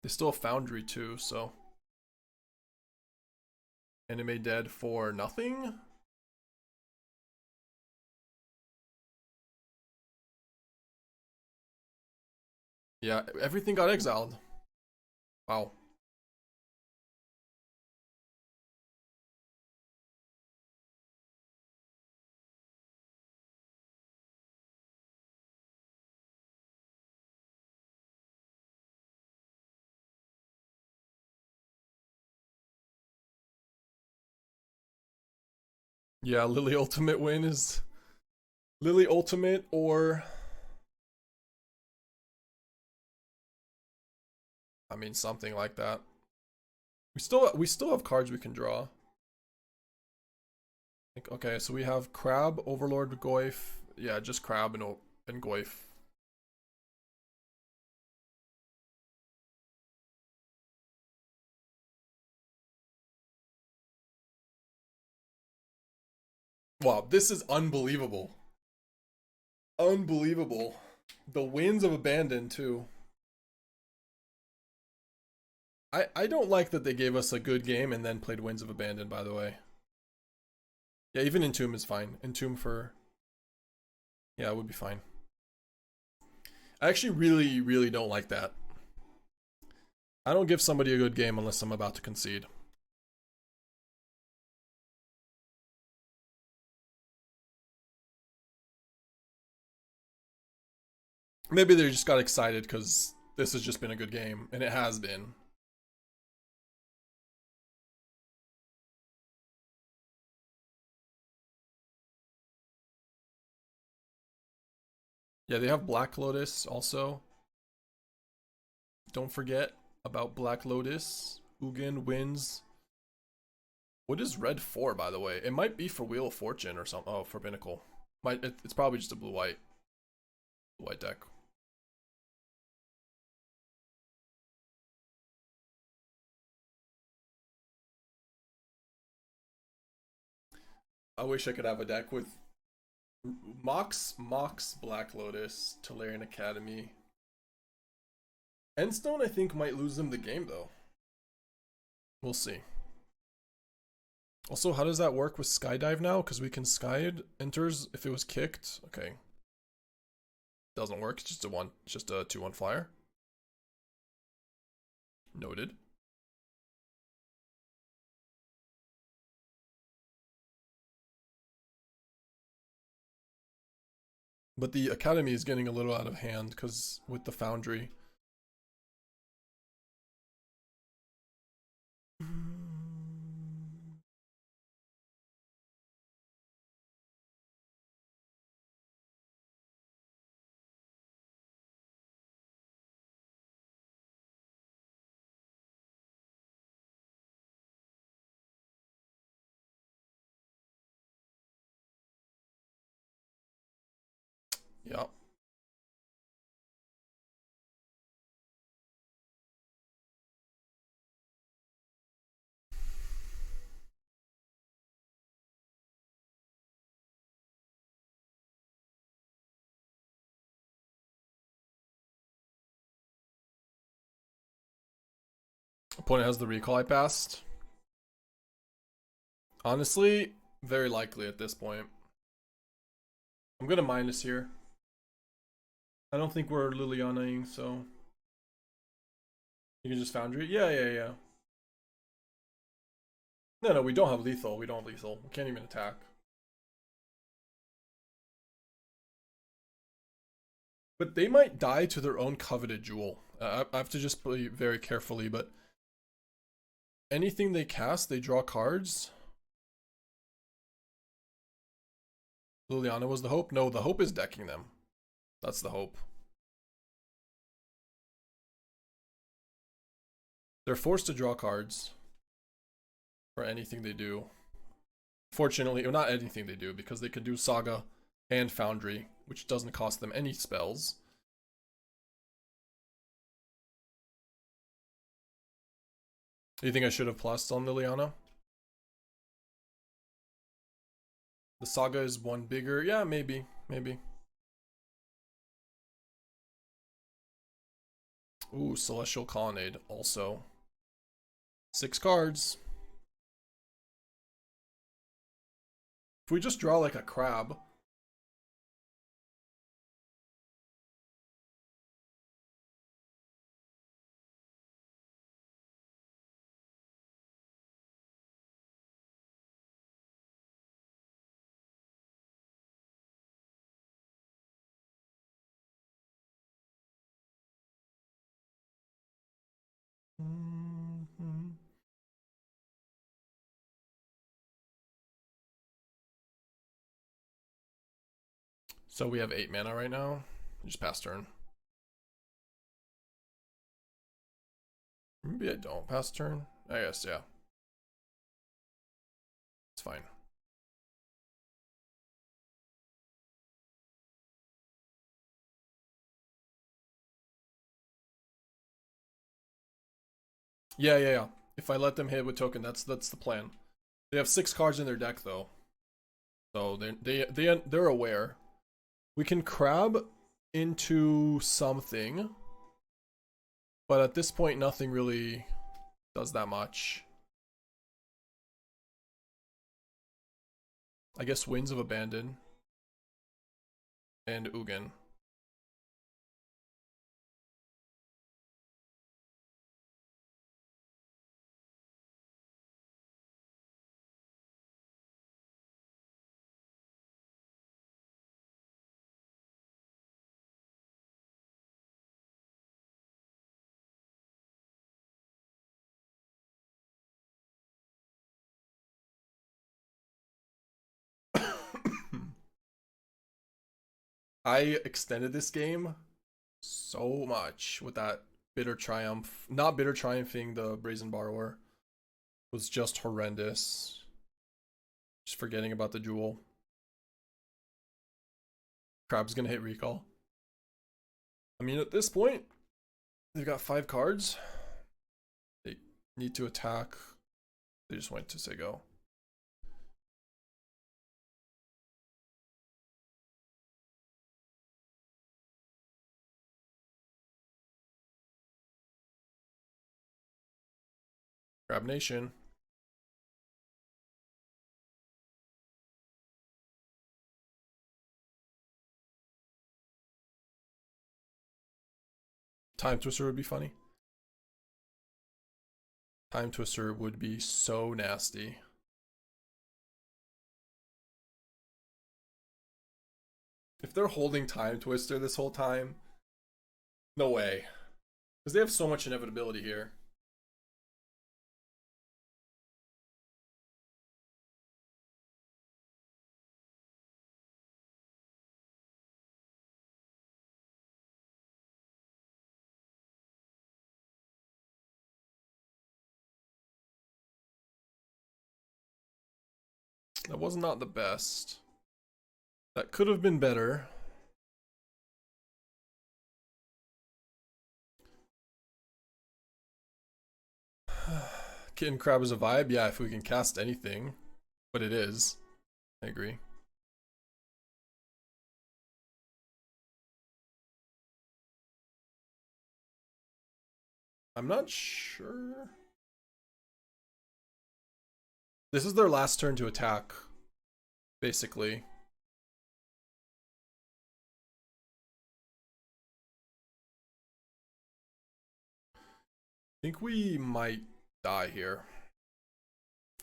S1: They still have Foundry too, so. Animate Dead for nothing? Yeah, everything got exiled. Wow. Yeah, Lily Ultimate win is Lily Ultimate or I mean something like that. We still have cards we can draw. Okay, so we have Crab, Overlord, Goyf. Yeah, just Crab and Goyf. Wow, this is unbelievable. Unbelievable. The Winds of Abandon too. I don't like that they gave us a good game and then played Winds of Abandon, by the way. Yeah, even Entomb is fine. Entomb for... Yeah, it would be fine. I actually really, really don't like that. I don't give somebody a good game unless I'm about to concede. Maybe they just got excited because this has just been a good game, and it has been. Yeah, they have Black Lotus also. Don't forget about Black Lotus. Ugin wins. What is red for, by the way? It might be for Wheel of Fortune or something. Oh, for Pinnacle. It's probably just a blue-white deck. I wish I could have a deck with Mox, Black Lotus, Tolarian Academy. Endstone, I think, might lose them the game, though. We'll see. Also, how does that work with Skydive now? Because we can Skydive enters if it was kicked. Okay. Doesn't work. It's just a 2/1 flyer. Noted. But the Academy is getting a little out of hand because with the Foundry. Yeah. Opponent has the recall I passed. Honestly, very likely at this point. I'm gonna minus here. I don't think we're Lilianaing, so you can just Foundry. Yeah. No, we don't have lethal. We don't have lethal. We can't even attack. But they might die to their own coveted jewel. I have to just play very carefully, but anything they cast, they draw cards. Liliana was the hope? No, the hope is decking them. That's the hope. They're forced to draw cards for anything they do. Fortunately, or not anything they do, because they could do Saga and Foundry, which doesn't cost them any spells. Do you think I should have plussed on Liliana? The Saga is one bigger. Yeah, maybe. Ooh, Celestial Colonnade also. 6 cards. If we just draw like a crab. So we have 8 mana right now. Just pass turn. Maybe I don't pass turn. I guess, yeah. It's fine. Yeah. If I let them hit with token, that's the plan. They have 6 cards in their deck though, so they're aware. We can crab into something, but at this point, nothing really does that much. I guess Winds of Abandon and Ugin. I extended this game so much with that Bitter Triumph. Not Bitter Triumphing the Brazen Borrower. Was just horrendous. Just forgetting about the jewel. Crab's gonna hit recall. I mean, at this point, they've got 5 cards. They need to attack. They just went to say go. Crabomination. Time Twister would be funny. Time Twister would be so nasty. If they're holding Time Twister this whole time, no way. Because they have so much inevitability here. That was not the best. That could have been better. Kitten Crab is a vibe. Yeah, if we can cast anything. But it is. I agree. I'm not sure. This is their last turn to attack, basically. I think we might die here,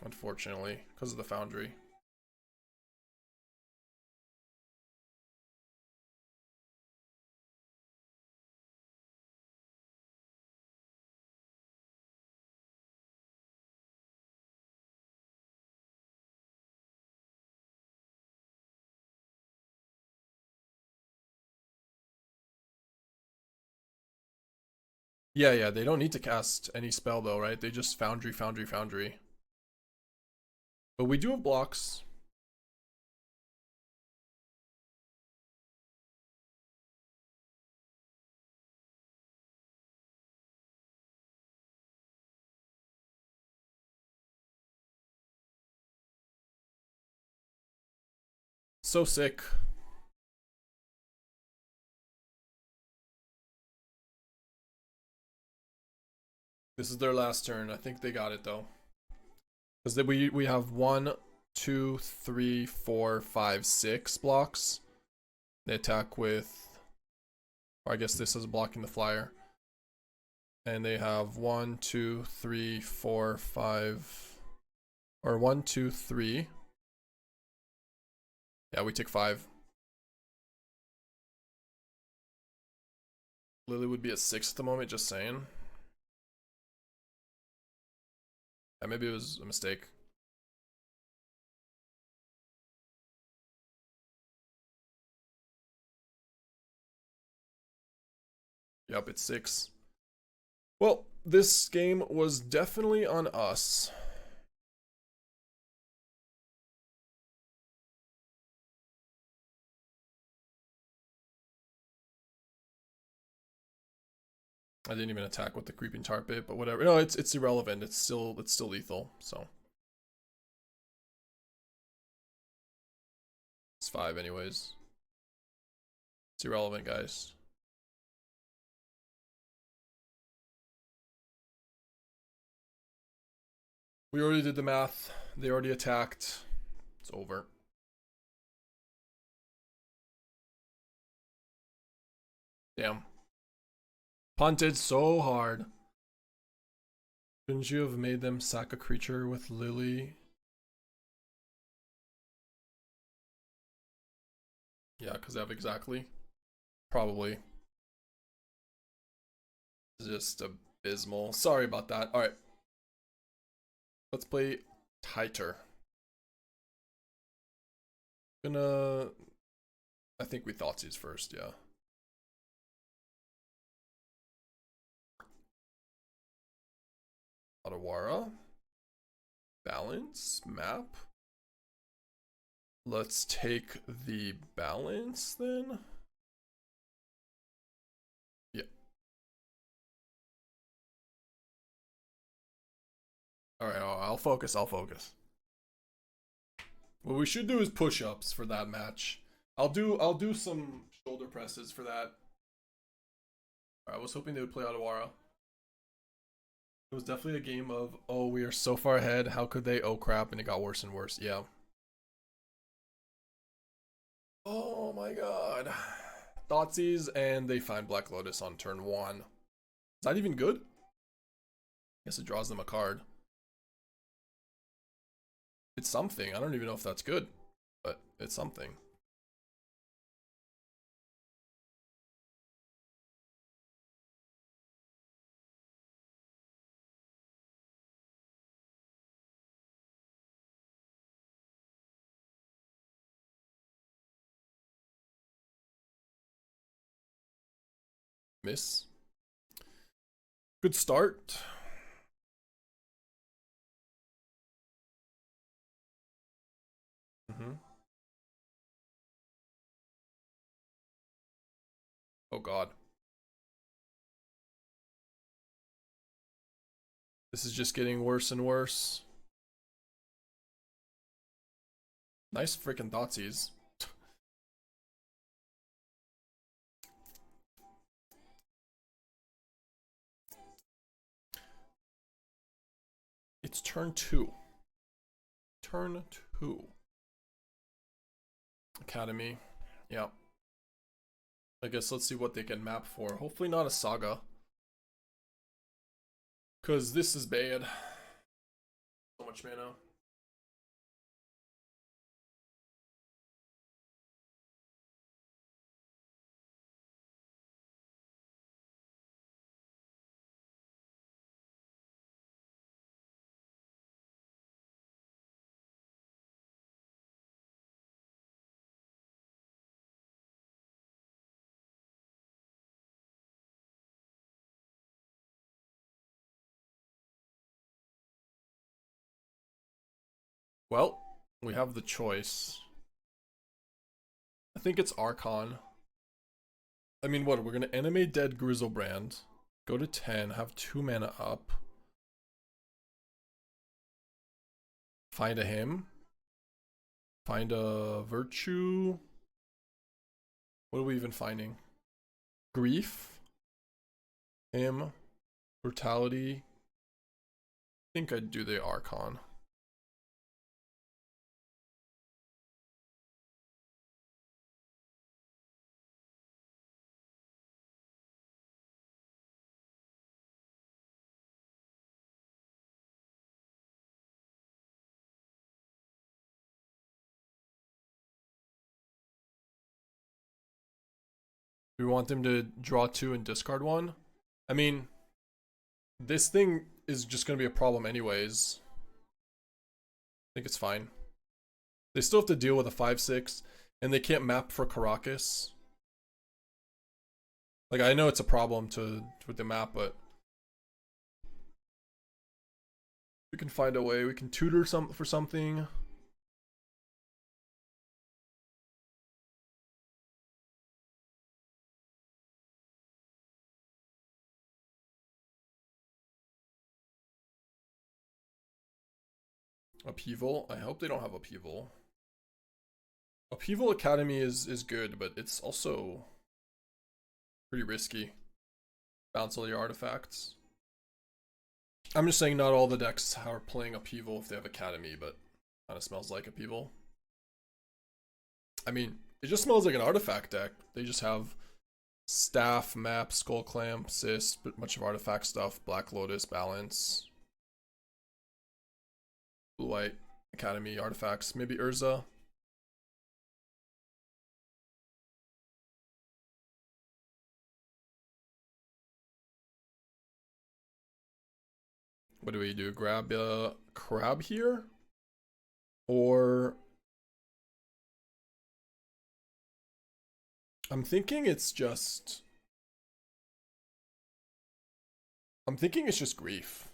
S1: unfortunately, because of the Foundry. Yeah, they don't need to cast any spell though, right? They just Foundry. But we do have blocks. So sick. This is their last turn. I think they got it though. Because we have 1, 2, 3, 4, 5, 6 blocks. They attack with, or I guess this is blocking the flyer. And they have 1, 2, 3, 4, 5, or 1, 2, 3. Yeah, we take 5. Lily would be at 6 at the moment, just saying. Yeah, maybe it was a mistake. Yep, it's 6. Well, this game was definitely on us. I didn't even attack with the creeping tar pit, but whatever. No, it's irrelevant. It's still lethal. So it's 5 anyways. It's irrelevant, guys. We already did the math. They already attacked. It's over. Damn. Punted so hard. Couldn't you have made them sack a creature with Lily? Yeah, because they have exactly. Probably. Just abysmal. Sorry about that. Alright. Let's play tighter. I think we Thoughtseize first, yeah. Otawara. Balance. Map. Let's take the balance then. Yeah. Alright, I'll focus. What we should do is push-ups for that match. I'll do some shoulder presses for that. I was hoping they would play Otawara. It was definitely a game of, oh, we are so far ahead, how could they? Oh crap, and it got worse and worse. Yeah. Oh my god. Thoughtseize, and they find Black Lotus on turn 1. Is that even good? I guess it draws them a card. It's something. I don't even know if that's good, but it's something. Miss. Good start. Oh god. This is just getting worse and worse. Nice freaking Thoughtseize. It's turn 2. Turn 2. Academy. Yeah. I guess let's see what they can map for. Hopefully not a Saga. Because this is bad. So much mana. Well, we have the choice. I think it's Archon. I mean, what? We're going to Animate Dead Griselbrand. Go to 10, have 2 mana up. Find a him. Find a virtue. What are we even finding? Grief. Him. Brutality. think I'd do the Archon. Do we want them to draw 2 and discard 1? I mean, this thing is just going to be a problem anyways. I think it's fine. They still have to deal with a 5/6, and they can't map for Karakas. Like, I know it's a problem with the map, but we can find a way. We can tutor for something. Upheaval? I hope they don't have Upheaval. Upheaval Academy is good, but it's also pretty risky. Bounce all your artifacts. I'm just saying not all the decks are playing Upheaval if they have Academy, but kind of smells like Upheaval. I mean, it just smells like an artifact deck. They just have Staff, Map, Skull Clamp, Cyst, but much of artifact stuff, Black Lotus, Balance. Blue-White, Academy, artifacts, maybe Urza. What do we do? Grab a crab here? Or... I'm thinking it's just grief.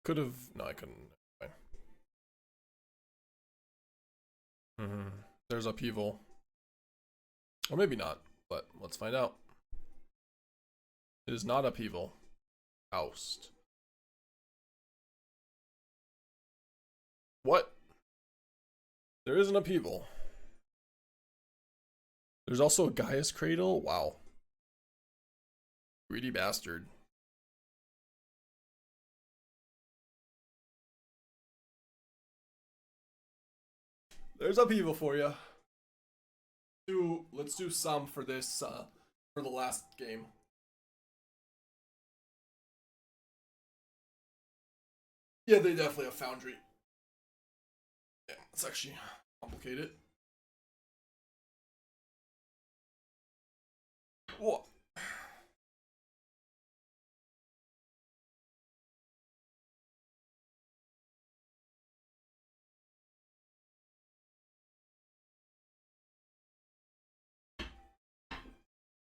S1: Could have. No, I couldn't. There's Upheaval. Or maybe not, but let's find out. It is not Upheaval. Oust. What? There is an Upheaval. There's also a Gaia's Cradle? Wow. Greedy bastard. There's Upheaval for you. Let's do some for this, for the last game. Yeah, they definitely have Foundry. Yeah, it's actually complicated. What?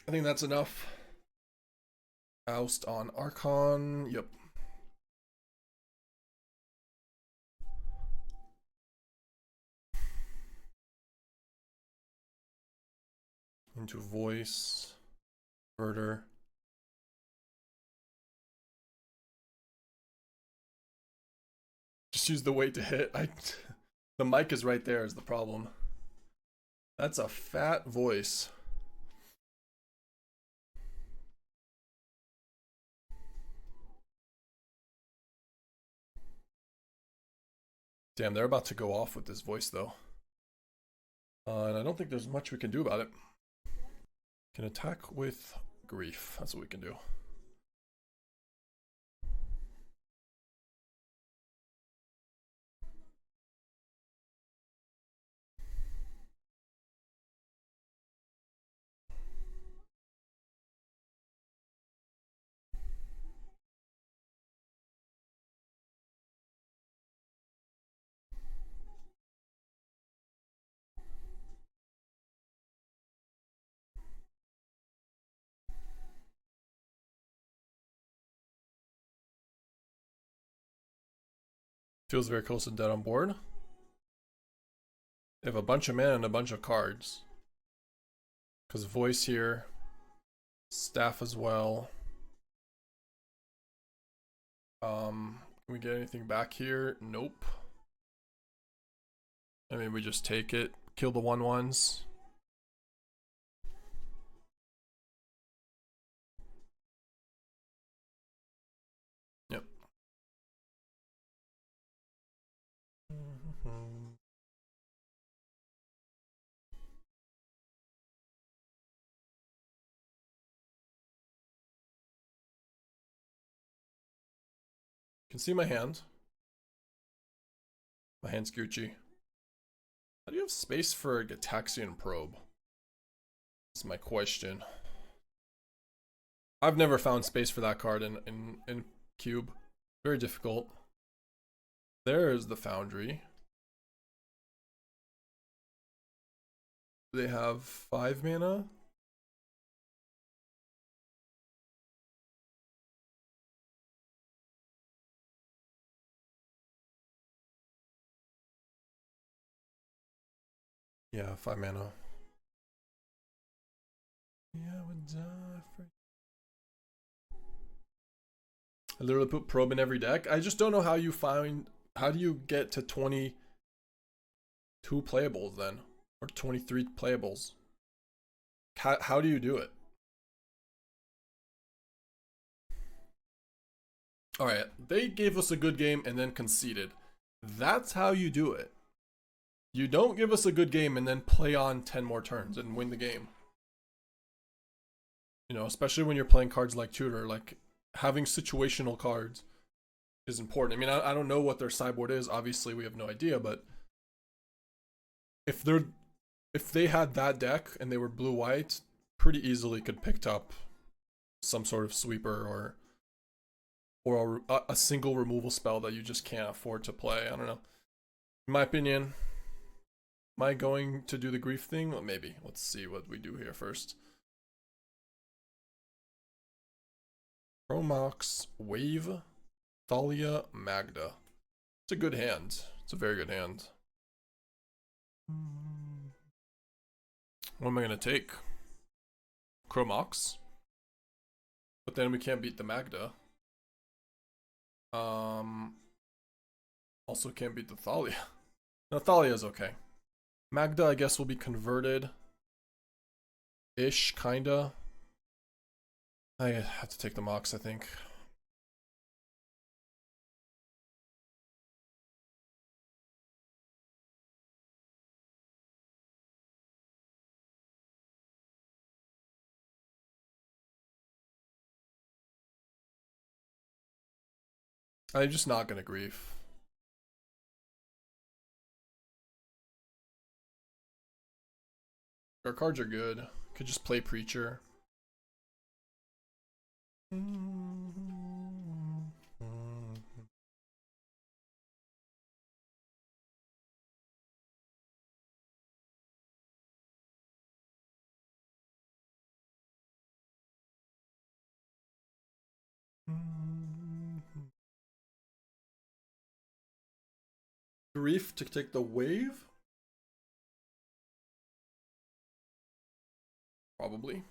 S1: I think that's enough. Oust on Archon. Yep. Into voice. Murder. Just use the weight to hit. The mic is right there is the problem. That's a fat voice. Damn, they're about to go off with this voice though. And I don't think there's much we can do about it. Can attack with grief. That's what we can do. Feels very close to dead on board. They have a bunch of mana and a bunch of cards. Because voice here, staff as well. Can we get anything back here? Nope. I mean, we just take it, kill the 1/1s. Yep. You can see my hand. My hand's Gucci. How do you have space for a Gitaxian Probe? That's my question. I've never found space for that card in Cube. Very difficult. There's the Foundry. They have 5 mana. Yeah, 5 mana. Yeah, I would die for. I literally put probe in every deck. I just don't know how you find. How do you get to 22 playables then? Or 23 playables? How do you do it? Alright, they gave us a good game and then conceded. That's how you do it. You don't give us a good game and then play on 10 more turns and win the game. You know, especially when you're playing cards like Tutor, like having situational cards is important. I mean, I don't know what their sideboard is. Obviously, we have no idea, but if they had that deck and they were blue-white, pretty easily could picked up some sort of sweeper or a single removal spell that you just can't afford to play. I don't know. In my opinion, am I going to do the grief thing? Well, maybe. Let's see what we do here first. Promox, Wave, Thalia, Magda. It's a good hand. It's a very good hand. What am I going to take? Chromox. But then we can't beat the Magda. Also can't beat the Thalia. No, Thalia's okay. Magda, I guess, will be converted. Ish, kinda. I have to take the Mox, I think. I'm just not gonna grief. Our cards are good. Could just play Preacher. Grief to take the wave? Probably.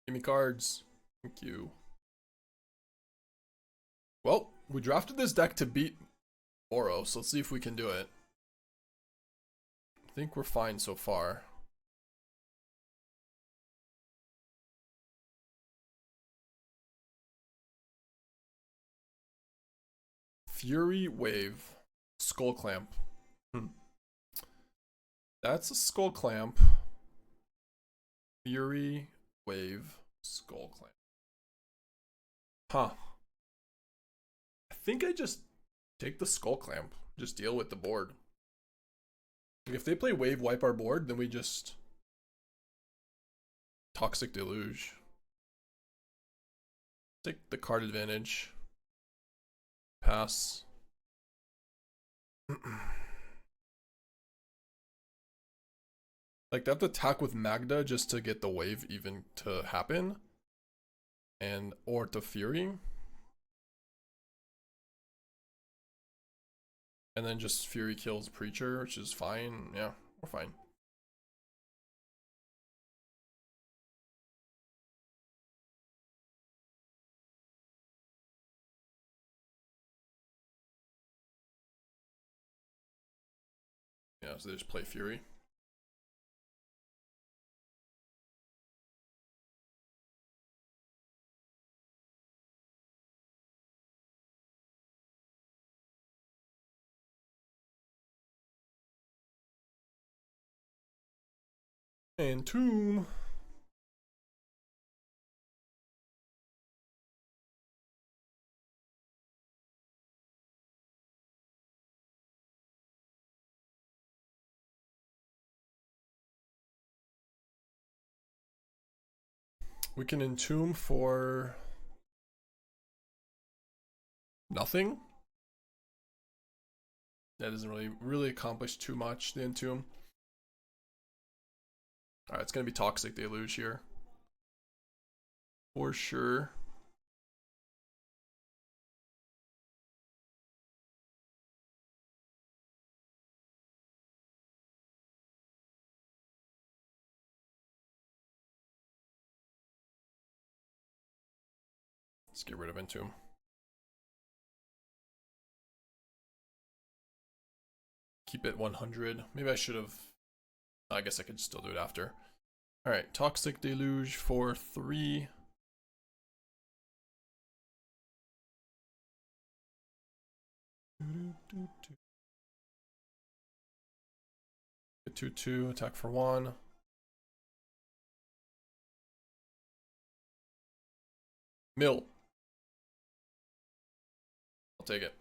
S1: Give me cards. Thank you. Well, we drafted this deck to beat Oro, so let's see if we can do it. I think we're fine so far. Fury Wave. Skull Clamp. That's a Skull Clamp. Fury Wave. Skull Clamp. Huh. I think I just take the Skull Clamp. Just deal with the board. Like if they play Wave, wipe our board, then we just Toxic Deluge. Take the card advantage. Pass. Like they have to attack with Magda just to get the wave even to happen. And or to Fury. And then just Fury kills Preacher, which is fine. Yeah, we're fine. Yeah, so they just play Fury. Entomb. We can Entomb for nothing. That doesn't really accomplish too much, the Entomb. Alright, it's gonna be Toxic Deluge here. For sure. Let's get rid of Entomb. Keep it 100. Maybe I should have. I guess I could still do it after. Alright, Toxic Deluge for 3. Get 2/2, attack for 1. Mill. I'll take it.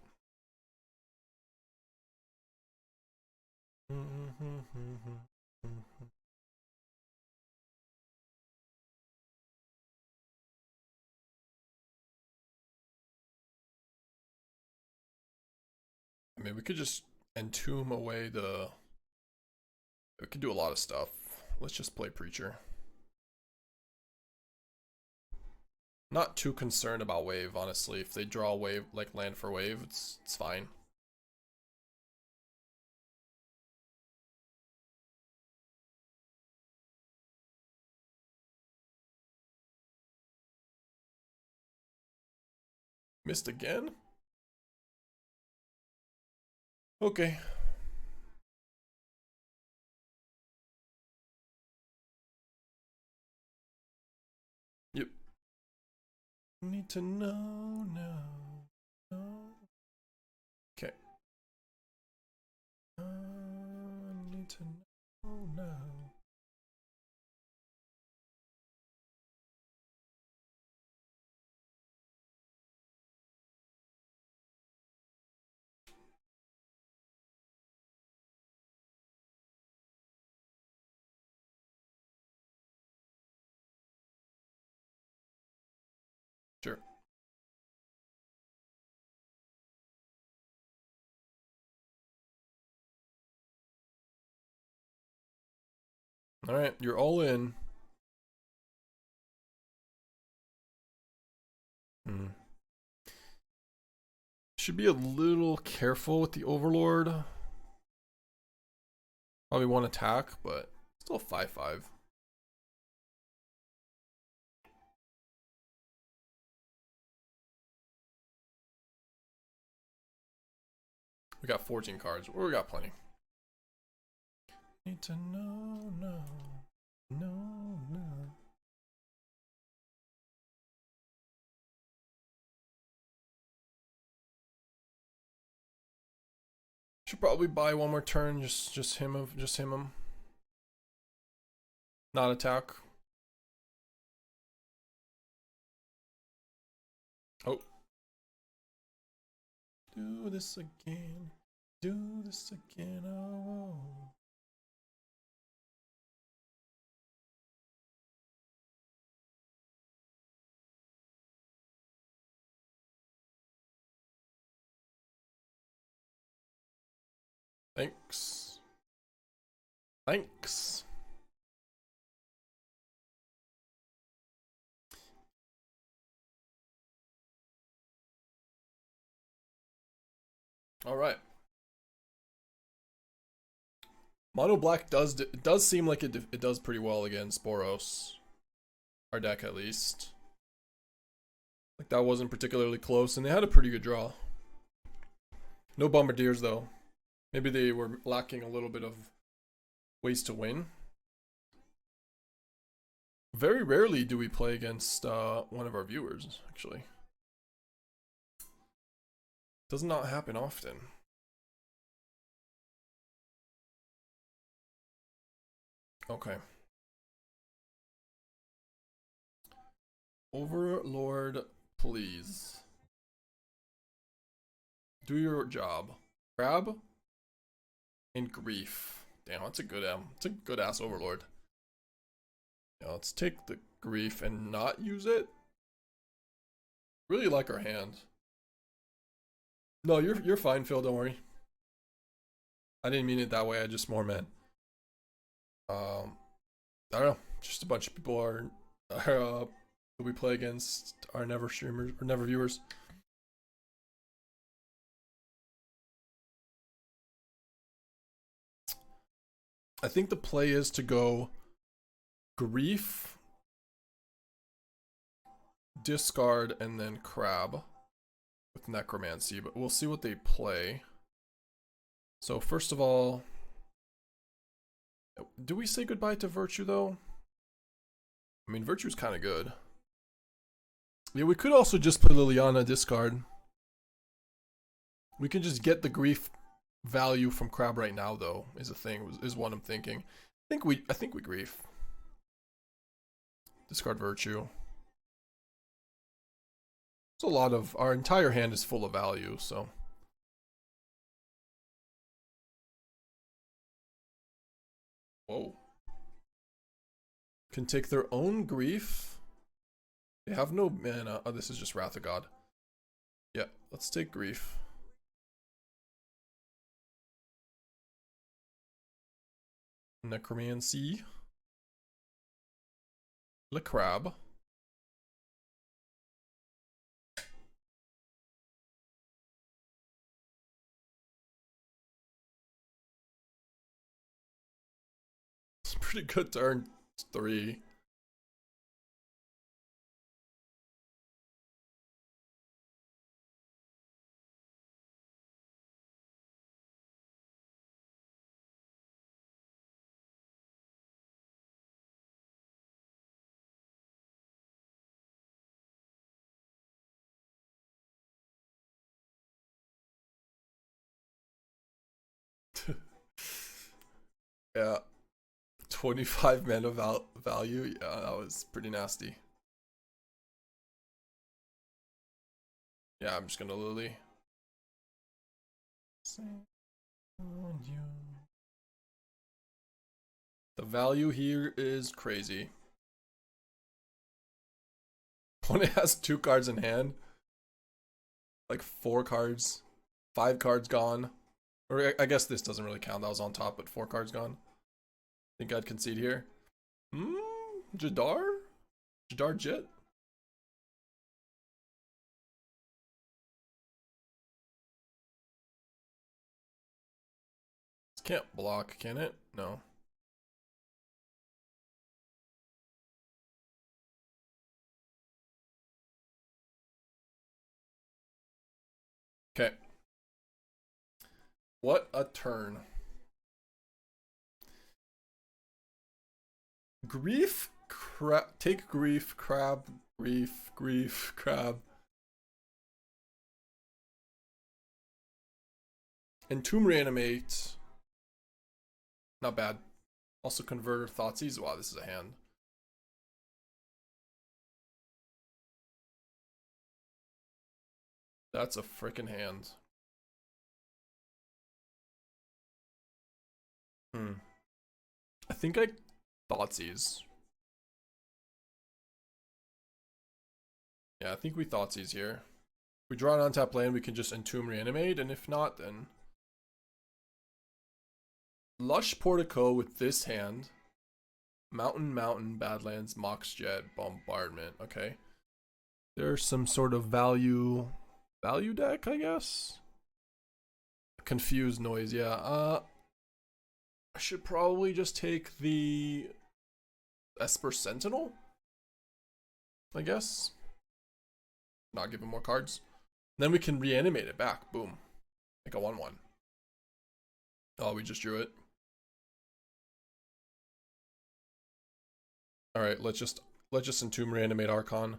S1: I mean, we could just Entomb away the... We could do a lot of stuff. Let's just play Preacher. Not too concerned about wave, honestly. If they draw wave, like land for wave, it's fine. Missed again? Okay. Yep. Need to know now. Okay. Need to know now. Sure. Alright, you're all in. Should be a little careful with the Overlord. Probably one attack, but still 5/5. We got 14 cards. We got plenty. Need to know, no. Should probably buy one more turn, just him. Not attack. Oh. Do this again. Do this again. Oh. Thanks. Thanks. All right. Mono black does seem like it does pretty well against Boros. Our deck at least. Like that wasn't particularly close, and they had a pretty good draw. No Bombardiers though. Maybe they were lacking a little bit of ways to win. Very rarely do we play against one of our viewers, actually. Does not happen often. Okay. Overlord, please. Do your job. Crab and Grief. Damn, that's a good ass Overlord. Yeah, let's take the Grief and not use it. Really like our hand. No, you're fine, Phil, don't worry. I didn't mean it that way, I just more meant. I don't know. Just a bunch of people are who we play against are never streamers or never viewers. I think the play is to go Grief, discard, and then Crab with Necromancy, but we'll see what they play. So first of all, do we say goodbye to Virtue though? I mean, Virtue's kind of good. Yeah, we could also just play Liliana, discard. We can just get the Grief value from Crab right now though, is a thing, is what I'm thinking. I think we Grief. Discard Virtue. It's a lot of, our entire hand is full of value, so. Whoa. Can take their own Grief. They have no mana. Oh, this is just Wrath of God. Yeah, let's take Grief. Necromancy. Le Crab. It's a pretty good turn 3. Yeah. 25 mana value. Yeah, that was pretty nasty. Yeah, I'm just gonna Lily. The value here is crazy. Opponent has 2 cards in hand. Like 4 cards. 5 cards gone. Or I guess this doesn't really count. That was on top, but 4 cards gone. Think I'd concede here. Jadar? Jadar Jet? This can't block, can it? No. Okay. What a turn. Grief, take Grief, Crab, Grief, Crab. Entomb, Reanimate. Not bad. Also Converter, Thoughtseize. Wow, this is a hand. That's a freaking hand. I think I Thoughtseize. Yeah, I think we Thoughtseize here. If we draw an untap land, we can just Entomb, Reanimate, and if not, then Lush Portico with this hand. Mountain, Badlands, Mox Jet, Bombardment. Okay. There's some sort of value deck, I guess. confused noise, yeah. I should probably just take the Esper Sentinel, I guess. Not give him more cards. Then we can reanimate it back. Boom. Like a 1/1. Oh, we just drew it. Alright, let's just Entomb reanimate Archon.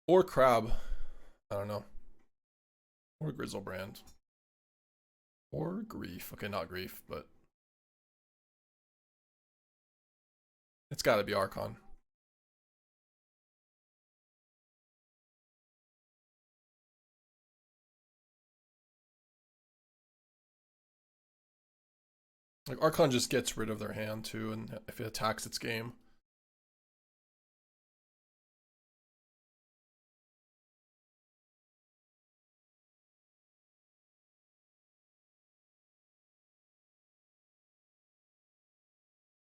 S1: Or Crab. I don't know. Or Griselbrand. Or Grief. Okay, not Grief, but it's gotta be Archon. Like, Archon just gets rid of their hand too, and if it attacks its game.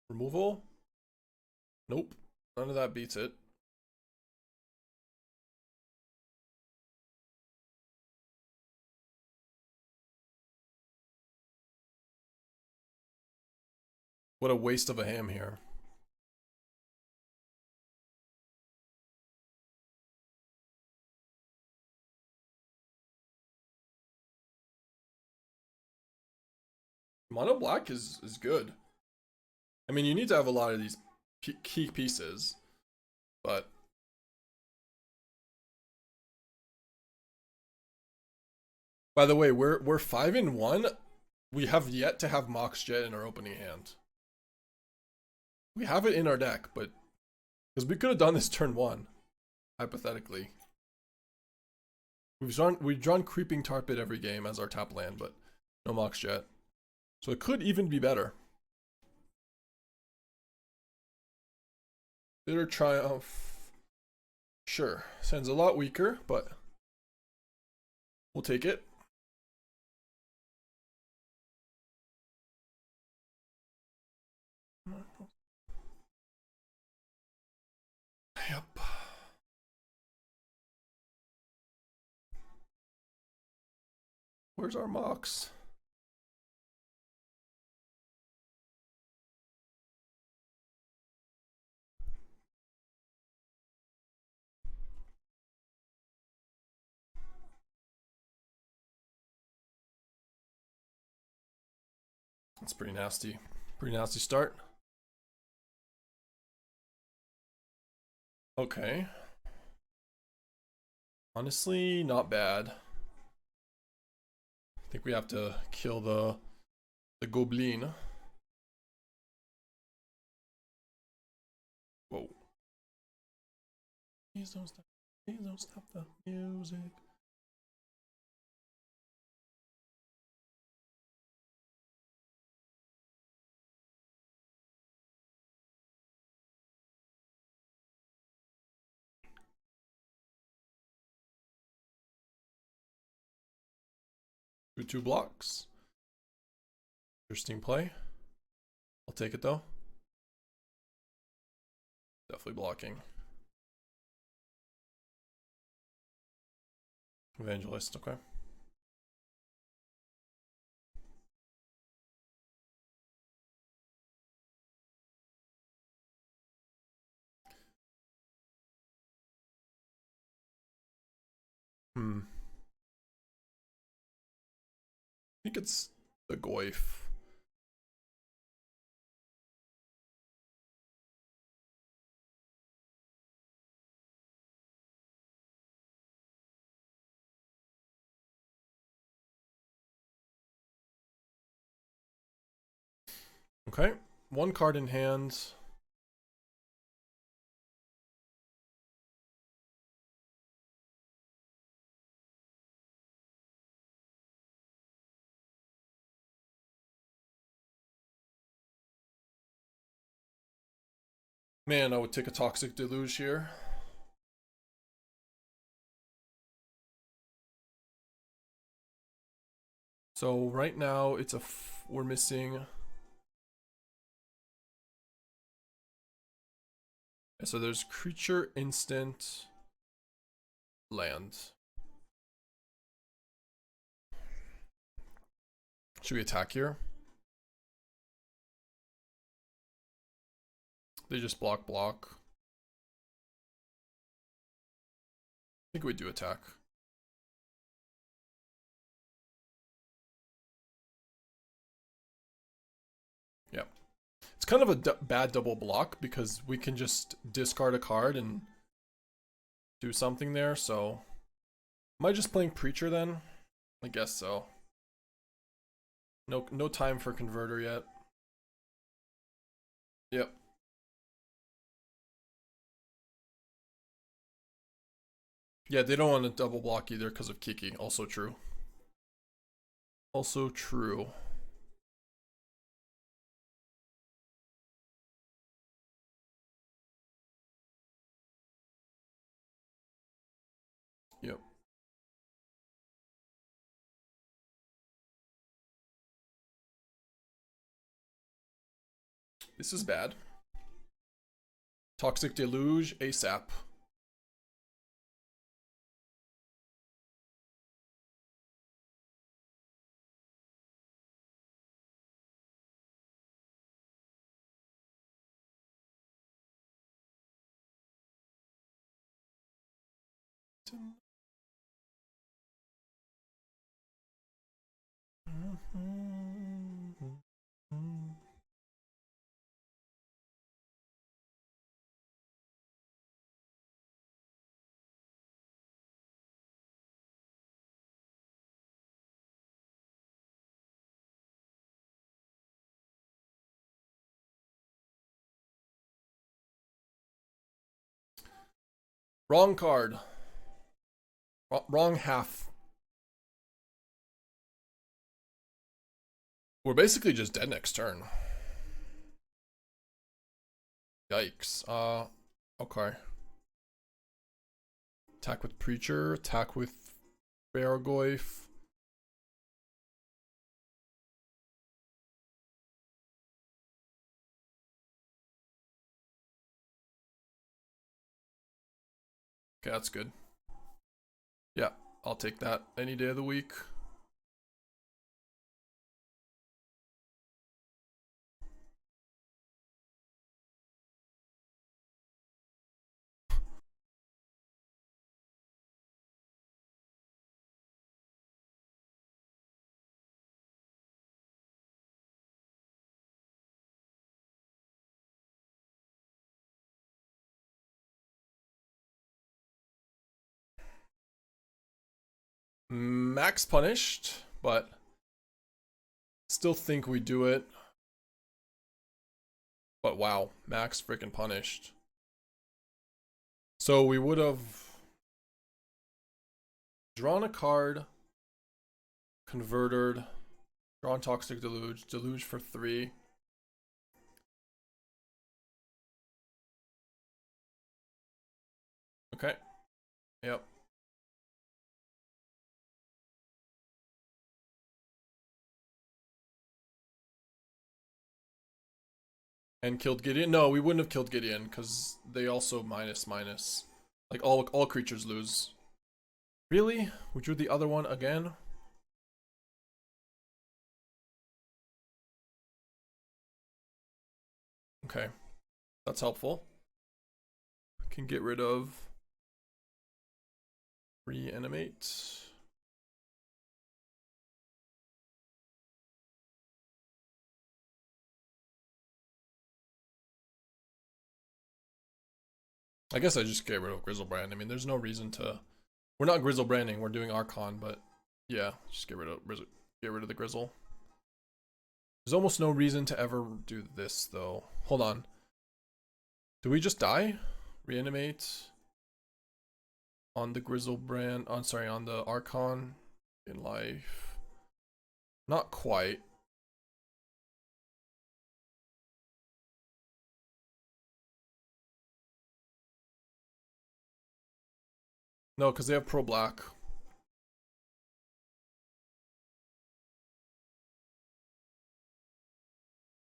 S1: Removal? Nope. None of that beats it. What a waste of a ham here. Mono black is good. I mean, you need to have a lot of these key pieces, but by the way, we're 5-1. We have yet to have Mox Jet in our opening hand. We have it in our deck, but because we could have done this turn 1, hypothetically. We've drawn Creeping Tar Pit every game as our tap land, but no Mox Jet. So it could even be better. Bitter Triumph. Sure. Sounds a lot weaker, but we'll take it. Yep. Where's our Mox? That's pretty nasty. Pretty nasty start. Okay. Honestly, not bad. I think we have to kill the Goblin. Whoa. Please don't stop. Please don't stop the music. Two blocks. Interesting play. I'll take it though. Definitely blocking. Evangelist, okay. I think it's the Goyf. Okay, one card in hand. Man, I would take a Toxic Deluge here. So right now it's we're missing. So there's creature, instant, land. Should we attack here? They just block. I think we do attack. Yeah. It's kind of a bad double block because we can just discard a card and do something there, so... Am I just playing Preacher then? I guess so. No time for Converter yet. Yep. Yeah, they don't want to double block either because of Kiki. Also true. Also true. Yep. This is bad. Toxic Deluge ASAP. Wrong card. Wrong half. We're basically just dead next turn. Yikes. Okay. Attack with Preacher, attack with Barrowgoyf. Okay, that's good. Yeah, I'll take that any day of the week. Max punished, but still think we do it. But wow, Max freaking punished. So we would have drawn a card, converted, drawn Toxic Deluge, Deluge for 3. Okay. Yep. And killed Gideon? No, we wouldn't have killed Gideon because they also minus. Like all creatures lose. Really? We drew the other one again? Okay. That's helpful. Can get rid of Reanimate. I guess I just get rid of Griselbrand. I mean, there's no reason to... We're not Griselbranding, we're doing Archon, but yeah, just get rid of the Grizzle. There's almost no reason to ever do this, though. Hold on. Do we just die? Reanimate on the Griselbrand. On sorry, on the Archon in life. Not quite. No, because they have pro black.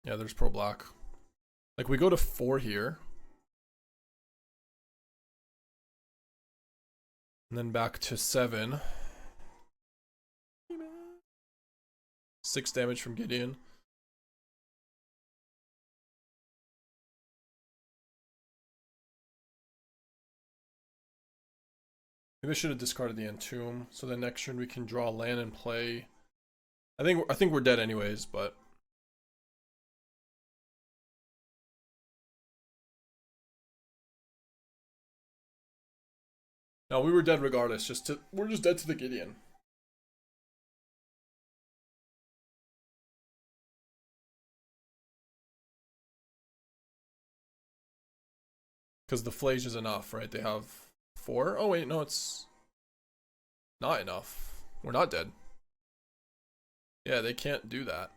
S1: Yeah, there's pro black. Like we go to 4 here. And then back to 7. 6 damage from Gideon. Maybe I should have discarded the Entomb, so the next turn we can draw land and play. I think we're dead anyways, but no, we were dead regardless. We're just dead to the Gideon. Because the Flage is enough, right? They have 4. Oh wait, no, it's not enough. We're not dead. Yeah, they can't do that.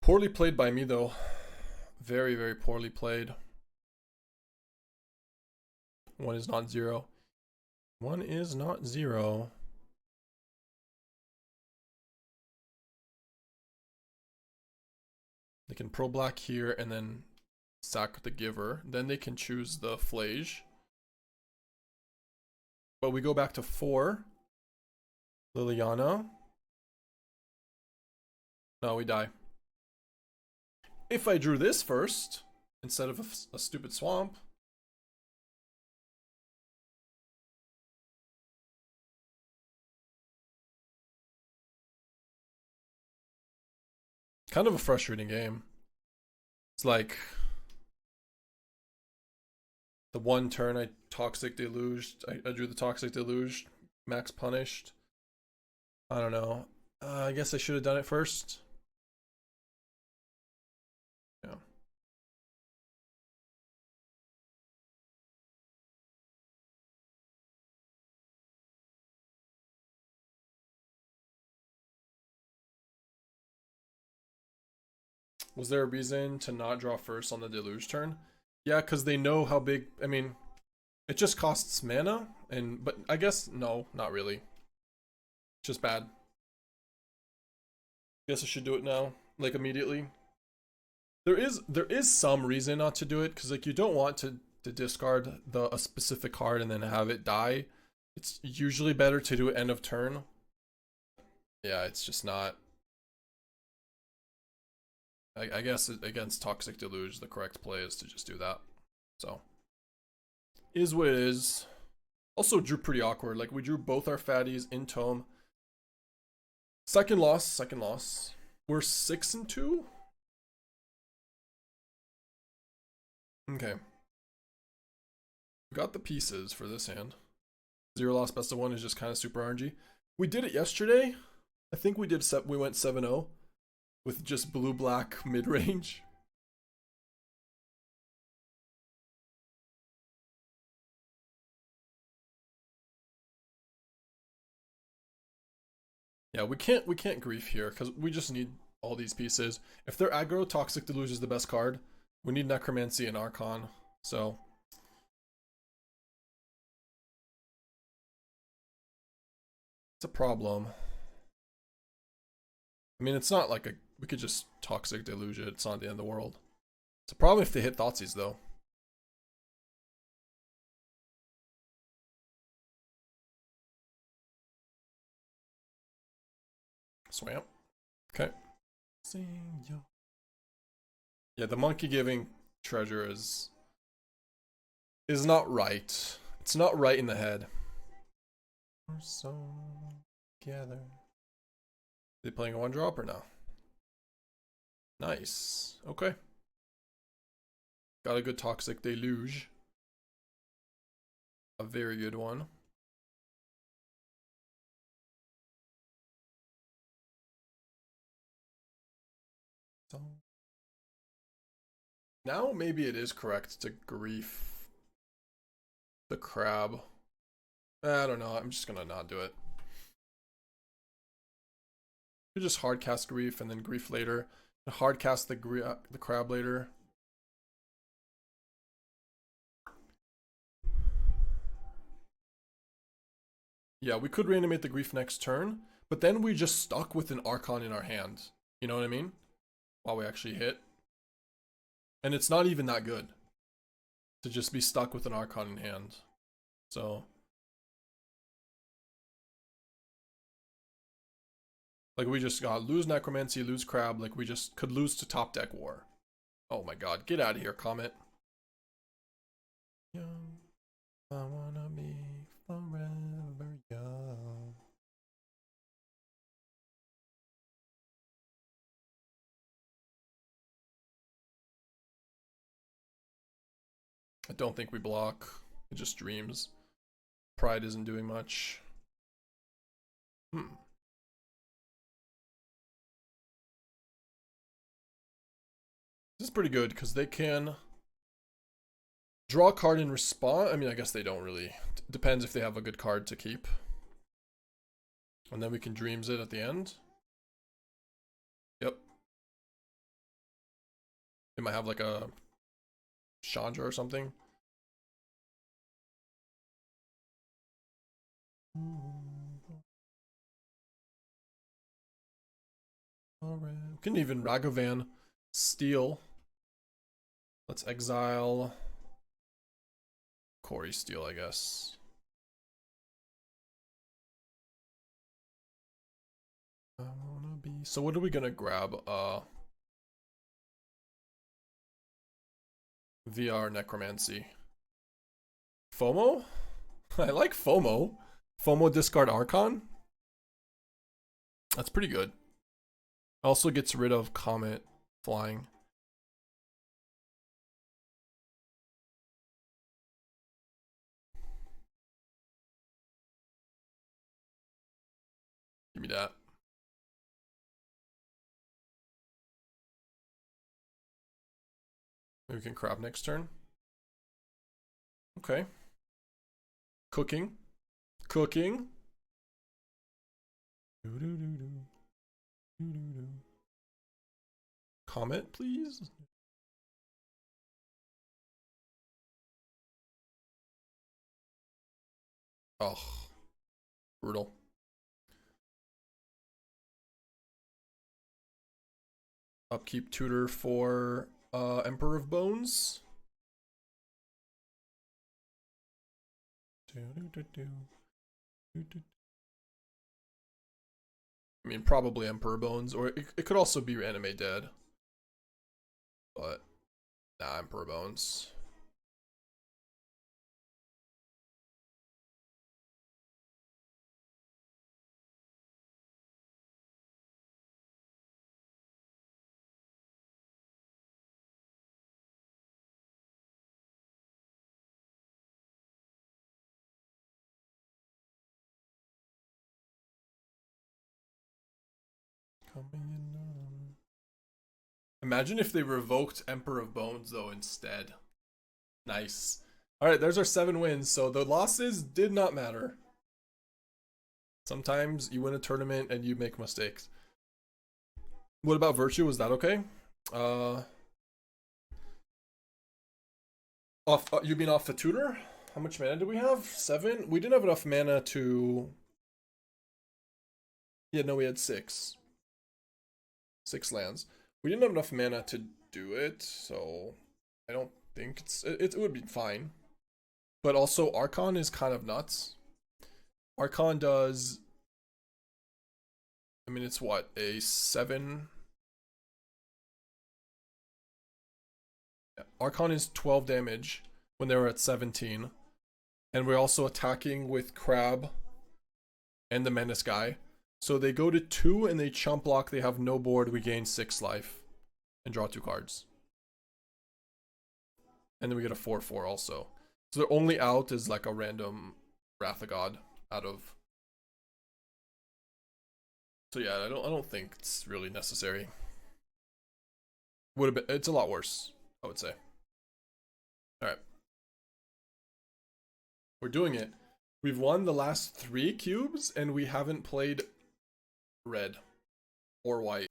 S1: Poorly played by me though. Very, very poorly played. 1 is not 0. 1 is not 0. They can pro black here and then sack the Giver. Then they can choose the Flage. But we go back to 4. Liliana. No, we die. If I drew this first, instead of a stupid swamp. Kind of a frustrating game. It's like the one turn I Toxic Deluged. I drew the Toxic Deluge. Max punished. I don't know. I guess I should have done it first. Yeah. Was there a reason to not draw first on the Deluge turn? Yeah, because they know how big. I mean, it just costs mana, but I guess no, not really. It's just bad. Guess I should do it now, like immediately. There is some reason not to do it, because like you don't want to discard a specific card and then have it die. It's usually better to do it end of turn. Yeah, it's just not. I guess against Toxic Deluge, the correct play is to just do that. So, is what it is. Also drew pretty awkward. Like, we drew both our fatties in Entomb. Second loss. We're 6-2? Okay. We got the pieces for this hand. 0 loss, best of 1 is just kind of super RNG. We did it yesterday. I think we went 7-0 with just blue-black mid-range. Yeah, we can't grief here because we just need all these pieces. If they're aggro, Toxic Deluge is the best card. We need Necromancy and Archon, so it's a problem. I mean, it's not like we could just Toxic Deluge it. It's not the end of the world. It's a problem if they hit Thoughtseize though. Swamp. Okay. Yeah, the monkey giving treasure is not right. It's not right in the head. We're so together. They playing a 1-drop or no? Nice. Okay. Got a good Toxic Deluge. A very good one. So now maybe it is correct to grief the crab. I don't know. I'm just gonna not do it. You just hard cast grief and then grief later. Hard cast the crab later. Yeah, we could reanimate the Grief next turn, but then we just stuck with an Archon in our hand. You know what I mean? While we actually hit. And it's not even that good to just be stuck with an Archon in hand. So, like, we just got lose Necromancy, lose Crab, like we just could lose to top deck war. Oh my god, get out of here, Comet. Young, I wanna be forever young. I don't think we block. It just dreams. Pride isn't doing much. This is pretty good because they can draw a card in response. I mean, I guess they don't really. Depends if they have a good card to keep. And then we can dreams it at the end. Yep. They might have like a Chandra or something. Alright. We can even Ragavan steal. Let's exile Corey steal, I guess. I wanna be. So what are we gonna grab? VR Necromancy. FOMO? I like FOMO. FOMO discard Archon. That's pretty good. Also gets rid of Comet flying. Give me that. Maybe we can crab next turn. Okay. Cooking. Cooking. Comment, please. Oh, brutal. Upkeep tutor for Emperor of Bones. I mean, probably Emperor Bones, or it could also be Animate Dead. But, nah, Emperor Bones. Imagine if they revoked Emperor of Bones, though, instead. Nice. Alright, there's our 7 wins, so the losses did not matter. Sometimes you win a tournament and you make mistakes. What about Virtue? Was that okay? You mean off the tutor? How much mana do we have? 7? We didn't have enough mana to... Yeah, no, we had 6. 6 lands. We didn't have enough mana to do it, so I don't think it would be fine. But also, Archon is kind of nuts. Archon does... I mean, it's what? A 7... Yeah, Archon is 12 damage when they were at 17. And we're also attacking with Crab and the Menace guy. So they go to 2 and they chump block, they have no board, we gain 6 life. And draw 2 cards. And then we get a 4/4 also. So their only out is like a random Wrath of God out of... So yeah, I don't think it's really necessary. Would have been, it's a lot worse, I would say. Alright. We're doing it. We've won the last 3 cubes and we haven't played red or white.